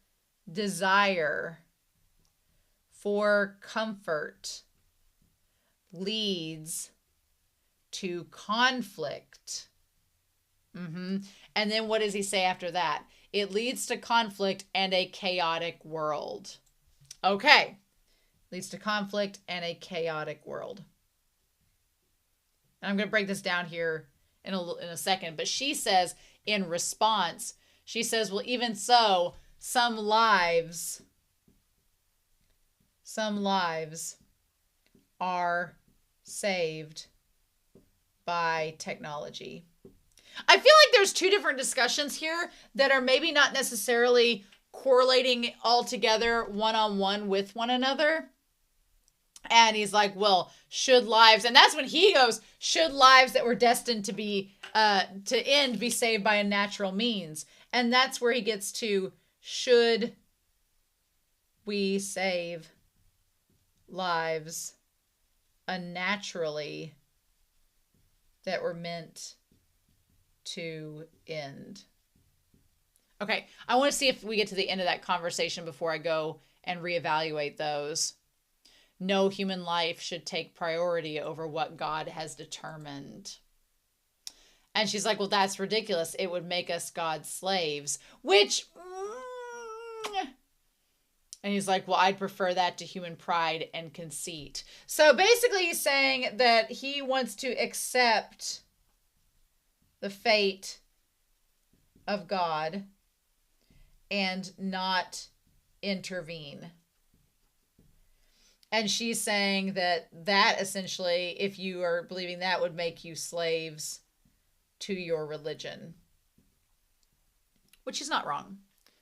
S1: desire for comfort leads to conflict. And then what does he say after that? It leads to conflict and a chaotic world. Okay. Leads to conflict and a chaotic world. And I'm going to break this down here in a second. But she says, in response, she says, well, even so, some lives are saved by technology. I feel like there's two different discussions here that are maybe not necessarily correlating all together one-on-one with one another. And he's like, well, should lives, and that's when he goes, should lives that were destined to be, to end be saved by unnatural means? And that's where he gets to, should we save lives unnaturally that were meant to end? Okay, I want to see if we get to the end of that conversation before I go and reevaluate those. No human life should take priority over what God has determined. And she's like, well, that's ridiculous. It would make us God's slaves, which... And he's like, well, I'd prefer that to human pride and conceit. So basically he's saying that he wants to accept the fate of God and not intervene. And she's saying that essentially, if you are believing that, would make you slaves to your religion. Which is not wrong.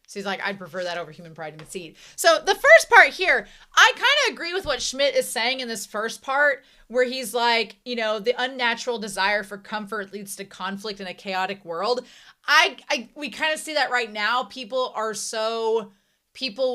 S1: So he's like, I'd prefer that over human pride and conceit. So the first part here, I kind of agree with what Schmidt is saying in this first part, where he's like, the unnatural desire for comfort leads to conflict in a chaotic world. We kind of see that right now. People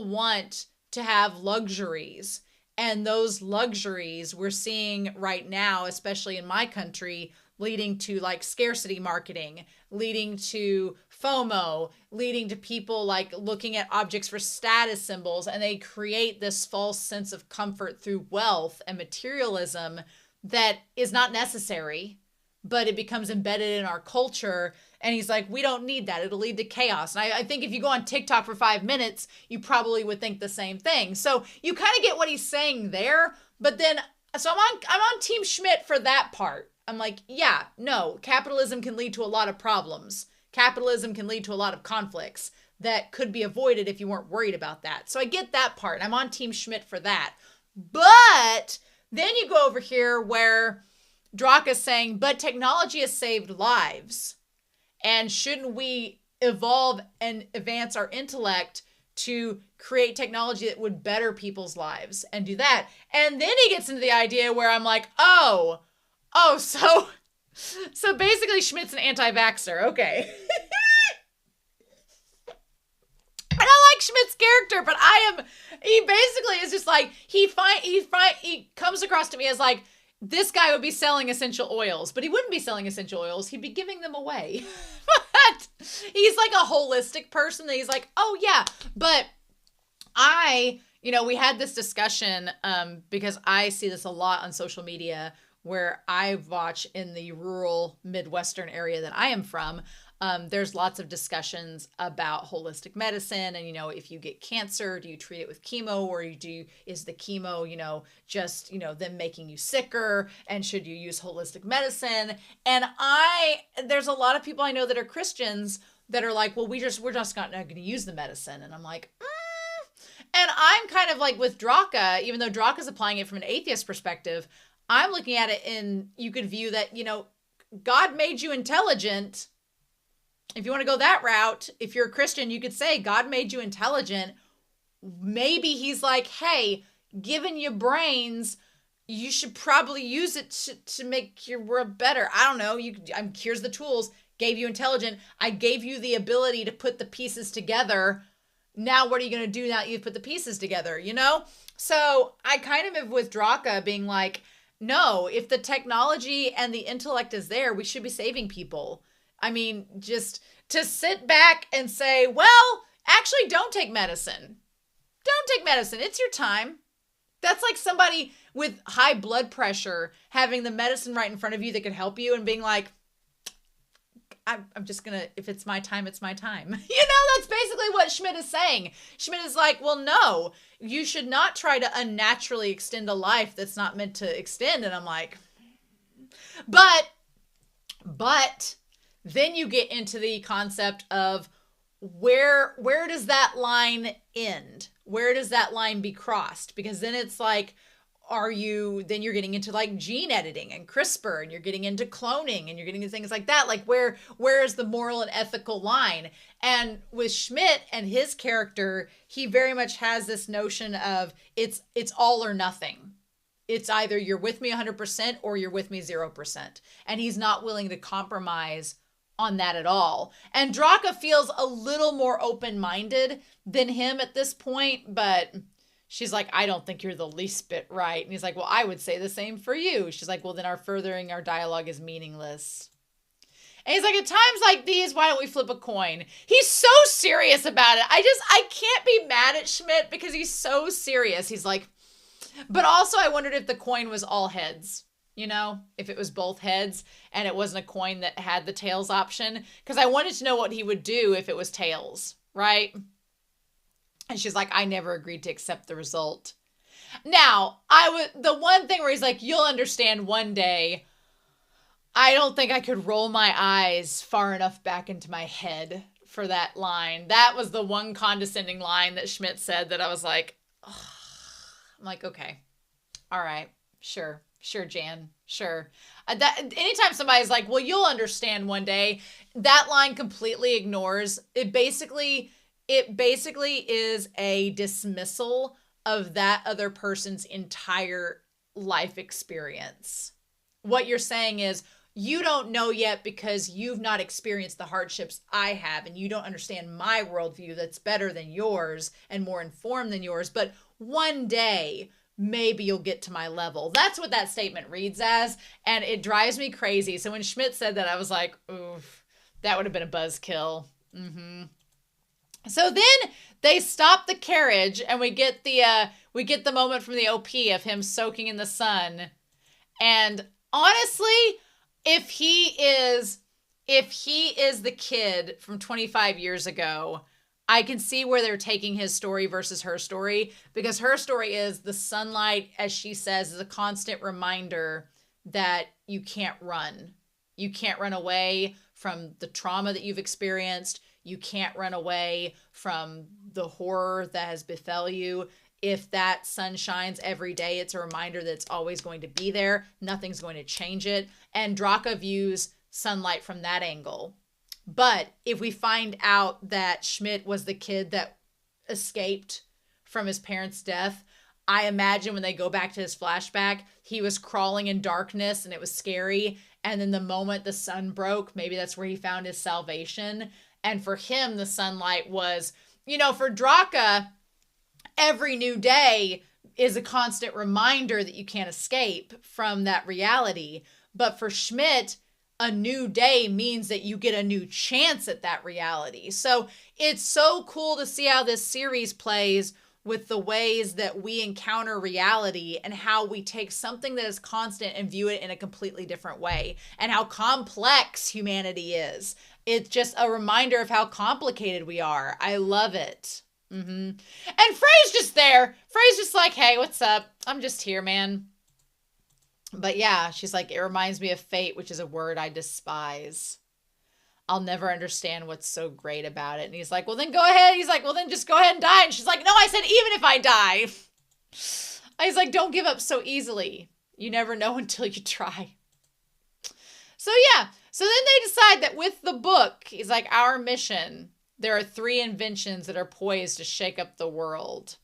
S1: want to have luxuries. And those luxuries we're seeing right now, especially in my country, leading to like scarcity marketing, leading to FOMO, leading to people like looking at objects for status symbols, and they create this false sense of comfort through wealth and materialism that is not necessary, but it becomes embedded in our culture. And he's like, we don't need that. It'll lead to chaos. And I think if you go on TikTok for 5 minutes, you probably would think the same thing. So you kind of get what he's saying there. But then, so I'm on Team Schmidt for that part. I'm like, yeah, no, capitalism can lead to a lot of problems. Capitalism can lead to a lot of conflicts that could be avoided if you weren't worried about that. So I get that part. I'm on Team Schmidt for that. But then you go over here where Draka's saying, but technology has saved lives. And shouldn't we evolve and advance our intellect to create technology that would better people's lives and do that? And then he gets into the idea where I'm like, so basically Schmidt's an anti-vaxxer. Okay. I don't like Schmidt's character, but he basically is just like, he comes across to me as like, this guy would be selling essential oils, but he wouldn't be selling essential oils. He'd be giving them away. But he's like a holistic person that he's like, oh yeah. But we had this discussion because I see this a lot on social media where I watch in the rural Midwestern area that I am from. There's lots of discussions about holistic medicine and, if you get cancer, do you treat it with chemo, or is the chemo, just, them making you sicker, and should you use holistic medicine? And there's a lot of people I know that are Christians that are like, well, we're just not going to use the medicine. And I'm like, And I'm kind of like with Draka, even though Draka's applying it from an atheist perspective, I'm looking at it you could view that, God made you intelligent. If you want to go that route, if you're a Christian, you could say God made you intelligent. Maybe he's like, hey, given you brains, you should probably use it to make your world better. I don't know. Here's the tools. Gave you intelligent. I gave you the ability to put the pieces together. Now what are you going to do now that you've put the pieces together, So I kind of am with Draka being like, no, if the technology and the intellect is there, we should be saving people. I mean, just to sit back and say, well, actually don't take medicine. Don't take medicine. It's your time. That's like somebody with high blood pressure having the medicine right in front of you that could help you and being like, I'm just going to, if it's my time, it's my time. That's basically what Schmidt is saying. Schmidt is like, well, no, you should not try to unnaturally extend a life that's not meant to extend. And I'm like, but then you get into the concept of where does that line end? Where does that line be crossed? Because then it's like, then you're getting into like gene editing and CRISPR, and you're getting into cloning, and you're getting into things like that. Like where is the moral and ethical line? And with Schmidt and his character, he very much has this notion of it's all or nothing. it's either you're with me 100% or you're with me 0%. And he's not willing to compromise on that at all. And Draka feels a little more open-minded than him at this point, but she's like, I don't think you're the least bit right. And he's like, well, I would say the same for you. She's like, well, then furthering our dialogue is meaningless. And he's like, at times like these, why don't we flip a coin? He's so serious about it. I can't be mad at Schmidt because he's so serious. He's like, but also I wondered if the coin was all heads, you know, if it was both heads and it wasn't a coin that had the tails option, because I wanted to know what he would do if it was tails, right? And she's like, I never agreed to accept the result. Now, the one thing where he's like, you'll understand one day, I don't think I could roll my eyes far enough back into my head for that line. That was the one condescending line that Schmidt said that I was like, ugh. I'm like, okay, all right, sure, Jan, sure. Anytime somebody's like, well, you'll understand one day, that line completely ignores it. Basically is a dismissal of that other person's entire life experience. What you're saying is, you don't know yet because you've not experienced the hardships I have, and you don't understand my worldview that's better than yours and more informed than yours. But one day, maybe you'll get to my level. That's what that statement reads as, and it drives me crazy. So when Schmidt said that, I was like, oof, that would have been a buzzkill. So then they stop the carriage, and we get the moment from the OP of him soaking in the sun. And honestly, if he is the kid from 25 years ago, I can see where they're taking his story versus her story, because her story is the sunlight, as she says, is a constant reminder that you can't run. You can't run away from the trauma that you've experienced. You can't run away from the horror that has befell you. If that sun shines every day, it's a reminder that it's always going to be there. Nothing's going to change it. And Draka views sunlight from that angle. But if we find out that Schmidt was the kid that escaped from his parents' death, I imagine when they go back to his flashback, he was crawling in darkness and it was scary. And then the moment the sun broke, maybe that's where he found his salvation. And for him, the sunlight was, for Draka, every new day is a constant reminder that you can't escape from that reality. But for Schmidt, a new day means that you get a new chance at that reality. So it's so cool to see how this series plays with the ways that we encounter reality and how we take something that is constant and view it in a completely different way, and how complex humanity is. It's just a reminder of how complicated we are. I love it. And Frey's just there. Frey's just like, hey, what's up? I'm just here, man. But yeah, she's like, it reminds me of fate, which is a word I despise. I'll never understand what's so great about it. And he's like, well, then go ahead. He's like, well, then just go ahead and die. And she's like, no, I said, even if I die. He's like, don't give up so easily. You never know until you try. So yeah. So then they decide that with the book, he's like, our mission, there are 3 inventions that are poised to shake up the world.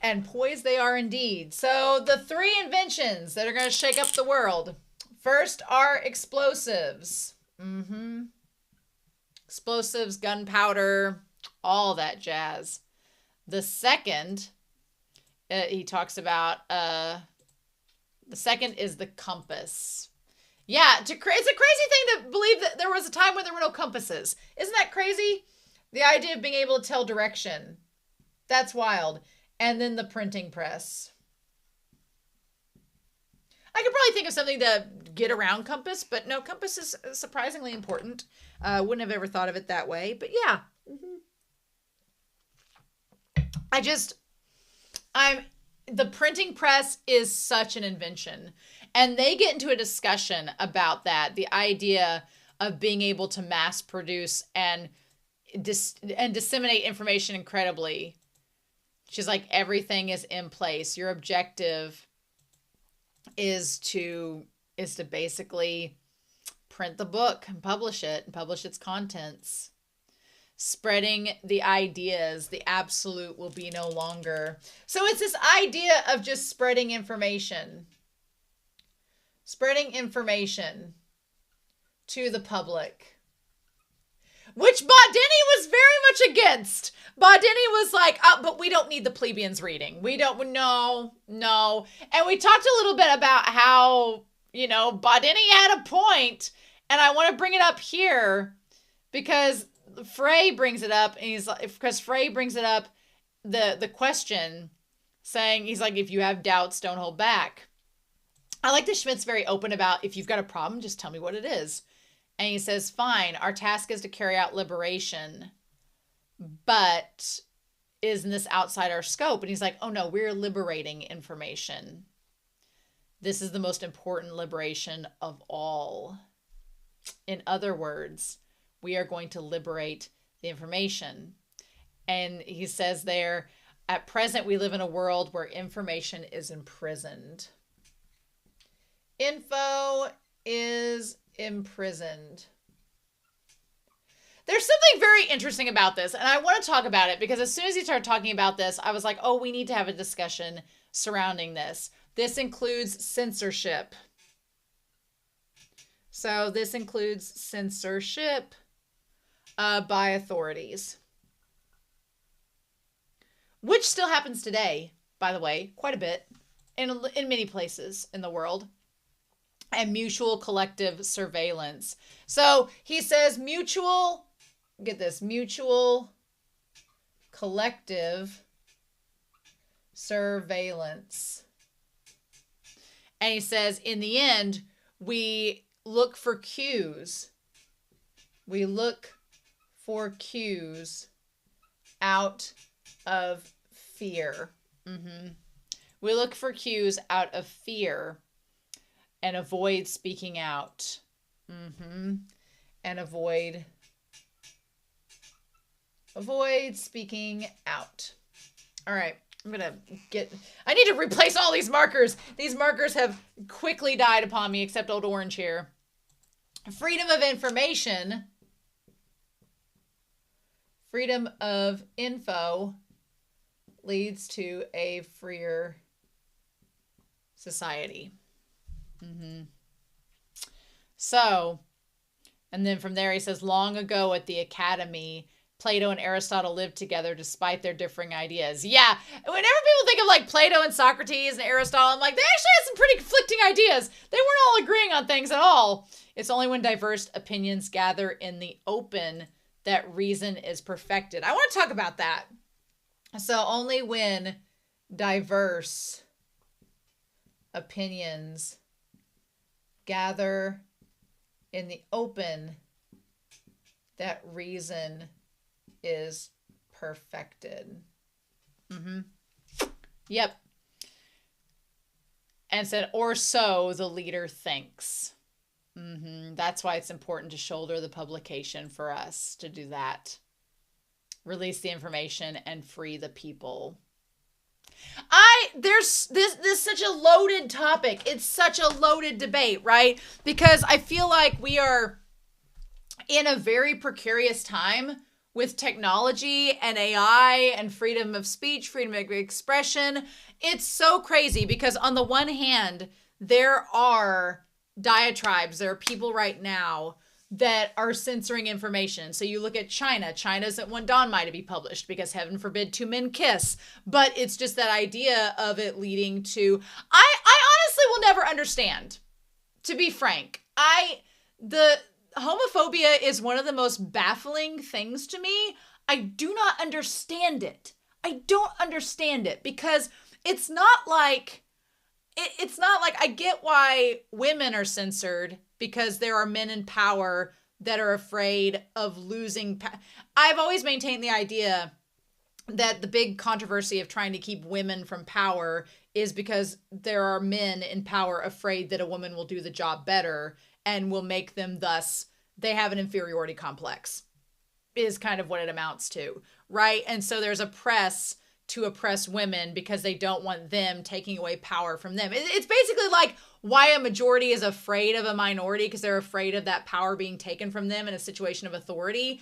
S1: And poised they are indeed. So the 3 inventions that are going to shake up the world. First are explosives. Explosives, gunpowder, all that jazz. The second, he talks about, the second is the compass. Yeah, it's a crazy thing to believe that there was a time when there were no compasses. Isn't that crazy? The idea of being able to tell direction. That's wild. And then the printing press. I could probably think of something to get around compass, but no, compass is surprisingly important. Wouldn't have ever thought of it that way, but yeah. The printing press is such an invention. And they get into a discussion about that, the idea of being able to mass produce and disseminate information incredibly. She's like, everything is in place. Your objective is to basically print the book and publish it and publish its contents. spreading the ideas. The absolute will be no longer. So it's this idea of just spreading information. Spreading information to the public. Which Bodini was very much against. Bodini was like, oh, but we don't need the plebeians reading. We don't, no. And we talked a little bit about how, Bodini had a point, and I want to bring it up here because Frey brings it up, and the question saying, he's like, if you have doubts, don't hold back. I like that Schmidt's very open about, if you've got a problem, just tell me what it is. And he says, fine, our task is to carry out liberation, but isn't this outside our scope? And he's like, oh no, we're liberating information. This is the most important liberation of all. In other words, we are going to liberate the information. And he says there, at present, we live in a world where information is imprisoned. Info is imprisoned. There's something very interesting about this, and I want to talk about it because as soon as he started talking about this, I was like, oh, we need to have a discussion surrounding this. This includes censorship. So this includes censorship by authorities, which still happens today, by the way, quite a bit in many places in the world. And mutual collective surveillance. So he says mutual collective surveillance. And he says, in the end, we look for cues. We look for cues out of fear. We look for cues out of fear. And avoid speaking out. And avoid speaking out. All right. I need to replace all these markers. These markers have quickly died upon me, except Old Orange here. Freedom of information. Freedom of info leads to a freer society. So, and then from there he says, long ago at the academy, Plato and Aristotle lived together despite their differing ideas. Yeah, whenever people think of like Plato and Socrates and Aristotle, I'm like, they actually had some pretty conflicting ideas. They weren't all agreeing on things at all. It's only when diverse opinions gather in the open that reason is perfected. I want to talk about that. So only when diverse opinions gather in the open that reason is perfected. Yep. And said, or so the leader thinks. That's why it's important to shoulder the publication for us to do that. Release the information and free the people. There's this such a loaded topic. It's such a loaded debate, right? Because I feel like we are in a very precarious time with technology and AI and freedom of speech, freedom of expression. It's so crazy because on the one hand, there are diatribes. There are people right now that are censoring information. So you look at China. China doesn't want Donmai to be published because heaven forbid two men kiss. But it's just that idea of it leading to... I honestly will never understand, to be frank. The homophobia is one of the most baffling things to me. I do not understand it. I don't understand it because it's not like I get why women are censored because there are men in power that are afraid of losing. I've always maintained the idea that the big controversy of trying to keep women from power is because there are men in power afraid that a woman will do the job better and will make them thus, they have an inferiority complex, is kind of what it amounts to, right? And so there's a press to oppress women because they don't want them taking away power from them. It's basically like why a majority is afraid of a minority because they're afraid of that power being taken from them in a situation of authority.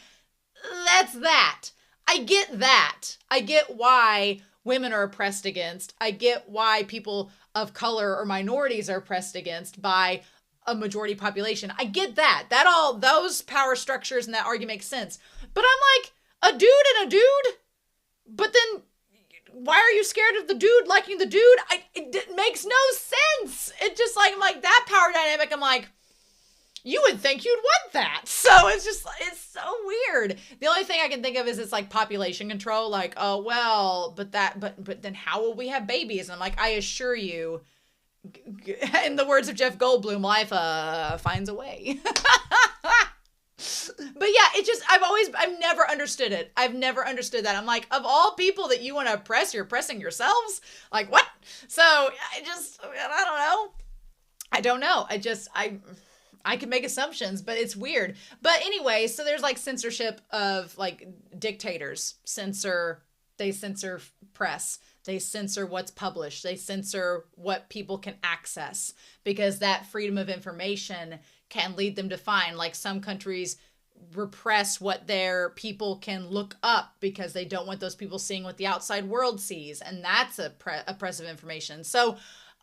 S1: that's that. I get that. I get why women are oppressed against. I get why people of color or minorities are oppressed against by a majority population. I get that. That all, those power structures and that argument makes sense. But I'm like, a dude and a dude? But then why are you scared of the dude liking the dude? It makes no sense. It just like, I'm like, that power dynamic, I'm like, you would think you'd want that. So it's just, it's so weird. The only thing I can think of is it's like population control. Like, oh, well, but then how will we have babies? And I'm like, I assure you, in the words of Jeff Goldblum, life finds a way. But yeah, it just, I've never understood it. I've never understood that. I'm like, of all people that you want to oppress, you're oppressing yourselves? Like, what? So I don't know. I can make assumptions, but it's weird. But anyway, so there's like censorship of like dictators. They censor press. They censor what's published. They censor what people can access because that freedom of information can lead them to find, like some countries repress what their people can look up because they don't want those people seeing what the outside world sees. And that's oppressive information. So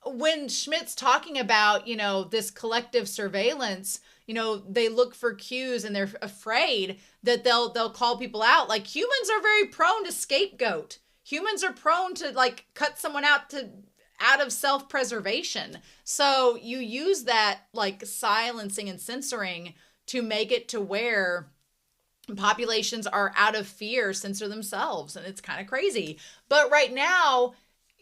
S1: when Schmidt's talking about, this collective surveillance, they look for cues and they're afraid that they'll call people out. Like humans are very prone to scapegoat. Humans are prone to like cut someone out of self-preservation. So you use that like silencing and censoring to make it to where populations are out of fear, censor themselves. And it's kind of crazy. But right now,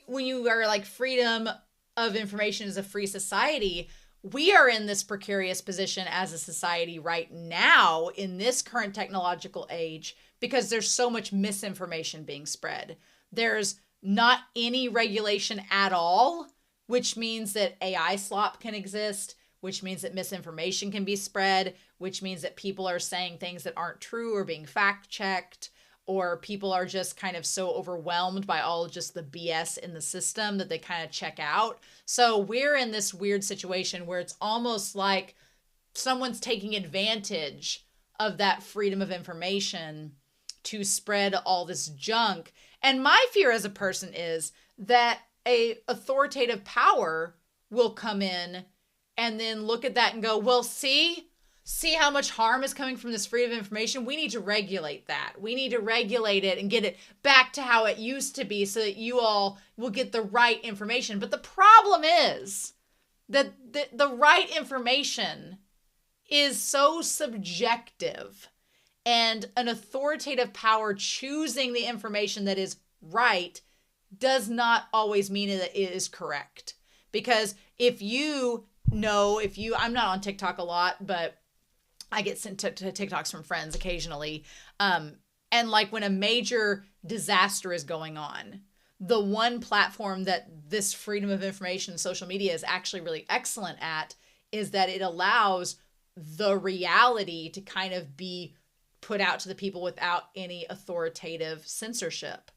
S1: when you are like freedom of information is a free society, we are in this precarious position as a society right now in this current technological age because there's so much misinformation being spread. There's not any regulation at all, which means that AI slop can exist, which means that misinformation can be spread, which means that people are saying things that aren't true or being fact checked, or people are just kind of so overwhelmed by all just the BS in the system that they kind of check out. So we're in this weird situation where it's almost like someone's taking advantage of that freedom of information to spread all this junk. And my fear as a person is that a authoritative power will come in and then look at that and go, well, see how much harm is coming from this freedom of information? We need to regulate that. We need to regulate it and get it back to how it used to be so that you all will get the right information. But the problem is that the right information is so subjective, and an authoritative power choosing the information that is right does not always mean that it is correct. Because I'm not on TikTok a lot, but I get sent to TikToks from friends occasionally. And like when a major disaster is going on, the one platform that this freedom of information, social media, is actually really excellent at is that it allows the reality to kind of be put out to the people without any authoritative censorship.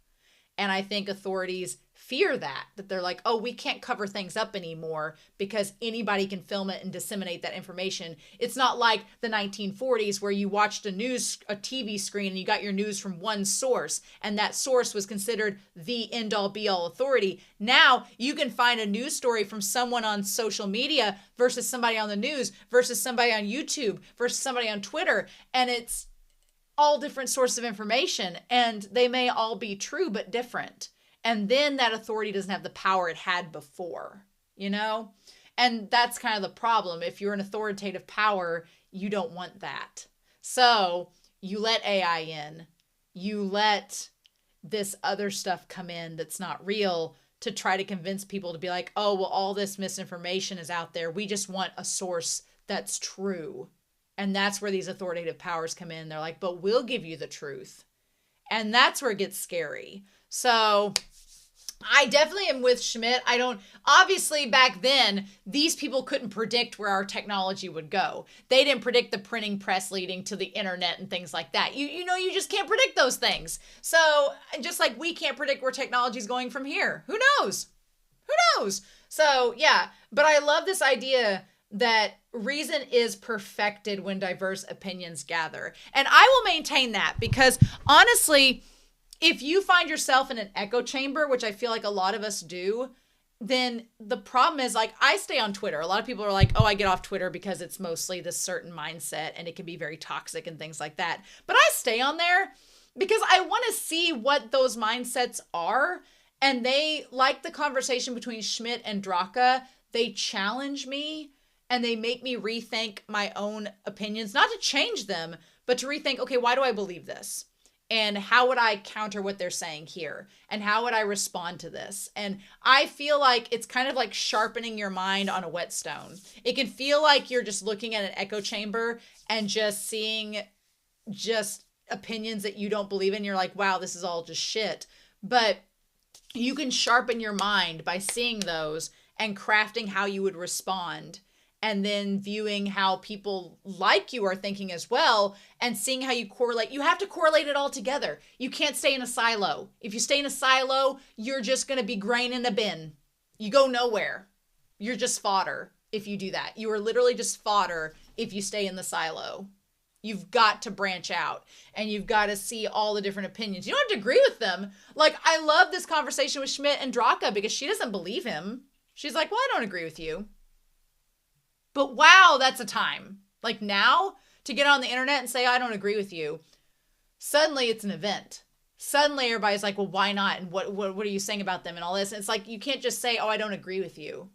S1: And I think authorities fear that they're like, oh, we can't cover things up anymore because anybody can film it and disseminate that information. It's not like the 1940s where you watched a TV screen and you got your news from one source and that source was considered the end all be all authority. Now you can find a news story from someone on social media versus somebody on the news versus somebody on YouTube versus somebody on Twitter. And it's all different sources of information and they may all be true, but different. And then that authority doesn't have the power it had before, And that's kind of the problem. If you're an authoritative power, you don't want that. So you let AI in, you let this other stuff come in that's not real to try to convince people to be like, oh, well, all this misinformation is out there. We just want a source that's true. And that's where these authoritative powers come in. They're like, but we'll give you the truth. And that's where it gets scary. So I definitely am with Schmidt. Obviously back then, these people couldn't predict where our technology would go. They didn't predict the printing press leading to the internet and things like that. You just can't predict those things. So just like we can't predict where technology is going from here. Who knows? So yeah, but I love this idea that reason is perfected when diverse opinions gather. And I will maintain that because honestly, if you find yourself in an echo chamber, which I feel like a lot of us do, then the problem is, like, I stay on Twitter. A lot of people are like, oh, I get off Twitter because it's mostly this certain mindset and it can be very toxic and things like that. But I stay on there because I want to see what those mindsets are. And they, like the conversation between Schmidt and Draka, they challenge me and they make me rethink my own opinions, not to change them, but to rethink, okay, why do I believe this? And how would I counter what they're saying here? And how would I respond to this? And I feel like it's kind of like sharpening your mind on a whetstone. It can feel like you're just looking at an echo chamber and just seeing just opinions that you don't believe in. You're like, wow, this is all just shit. But you can sharpen your mind by seeing those and crafting how you would respond, and then viewing how people like you are thinking as well, and seeing how you correlate. You have to correlate it all together. You can't stay in a silo. If you stay in a silo, you're just going to be grain in a bin. You go nowhere. You're just fodder if you do that. You are literally just fodder if you stay in the silo. You've got to branch out, and you've got to see all the different opinions. You don't have to agree with them. Like, I love this conversation with Schmidt and Draka because she doesn't believe him. She's like, well, I don't agree with you. But wow, that's a time. Like, now, to get on the internet and say, I don't agree with you, suddenly it's an event. Suddenly everybody's like, well, why not? And what are you saying about them and all this? And it's like, you can't just say, oh, I don't agree with you.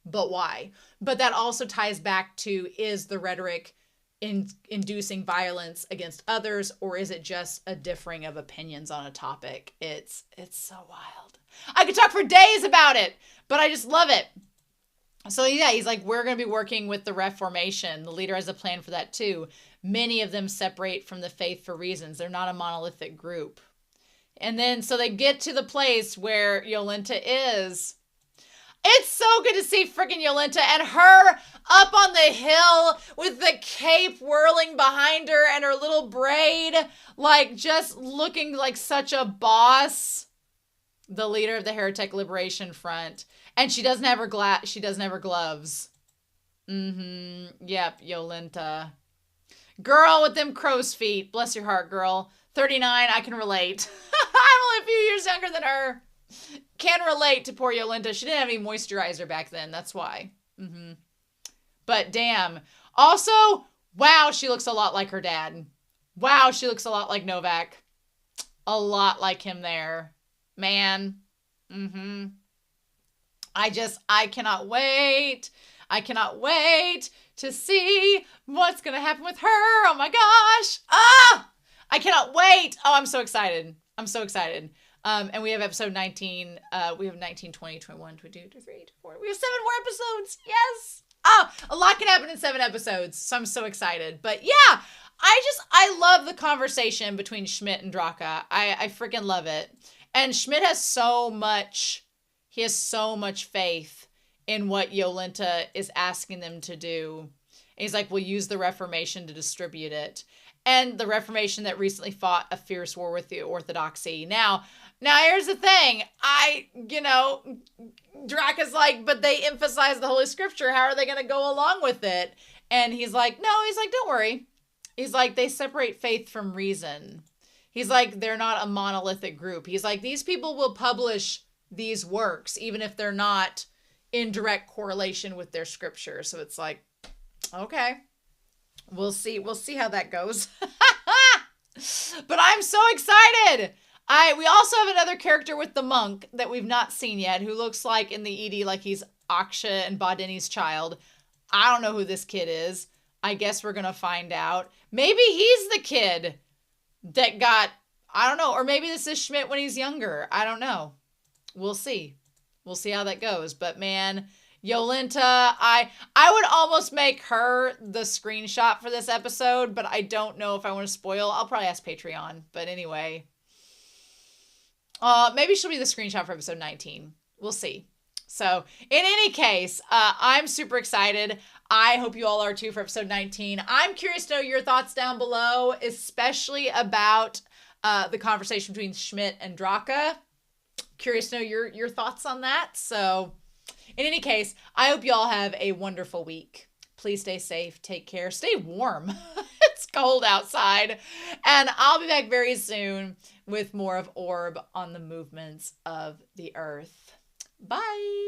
S1: But why? But that also ties back to, is the rhetoric inducing violence against others, or is it just a differing of opinions on a topic? It's so wild. I could talk for days about it, but I just love it. So yeah, he's like, we're going to be working with the Reformation. The leader has a plan for that too. Many of them separate from the faith for reasons. They're not a monolithic group. And then, so they get to the place where Yolenta is. It's so good to see freaking Yolenta and her up on the hill with the cape whirling behind her and her little braid, like just looking like such a boss. The leader of the Heretic Liberation Front. And she doesn't have her she doesn't have her gloves. Yep, Yolenta. Girl with them crow's feet. Bless your heart, girl. 39, I can relate. I'm only a few years younger than her. Can relate to poor Yolenta. She didn't have any moisturizer back then. That's why. But damn. Also, wow, she looks a lot like her dad. Wow, she looks a lot like Novak. A lot like him there. Man. I cannot wait. I cannot wait to see what's going to happen with her. Oh my gosh. I cannot wait. Oh, I'm so excited. I'm so excited. And we have episode 19. We have 19, 20, 21, 22, 23, 24. We have 7 more episodes. Yes. Oh, a lot can happen in 7 episodes. So I'm so excited. But yeah, I love the conversation between Schmidt and Draka. I freaking love it. And Schmidt has so much faith in what Yolenta is asking them to do. And he's like, we'll use the Reformation to distribute it. And the Reformation that recently fought a fierce war with the Orthodoxy. Now here's the thing. Draka's like, but they emphasize the Holy Scripture. How are they going to go along with it? And he's like, don't worry. He's like, they separate faith from reason. He's like, they're not a monolithic group. He's like, these people will publish these works, even if they're not in direct correlation with their scripture. So it's like, okay, we'll see how that goes. But I'm so excited. We also have another character with the monk that we've not seen yet, who looks like in the ED like he's Aksha and Badini's child. I don't know who this kid is. I guess we're gonna find out. Maybe he's the kid that got, I don't know, or maybe this is Schmidt when he's younger. I don't know. We'll see. We'll see how that goes. But man, Yolenta, I would almost make her the screenshot for this episode, but I don't know if I want to spoil. I'll probably ask Patreon. But anyway, maybe she'll be the screenshot for episode 19. We'll see. So in any case, I'm super excited. I hope you all are too for episode 19. I'm curious to know your thoughts down below, especially about the conversation between Schmidt and Draka. Curious to know your thoughts on that. So In any case, I hope you all have a wonderful week. Please stay safe, take care, stay warm. It's cold outside. And I'll be back very soon with more of Orb on the movements of the earth. Bye.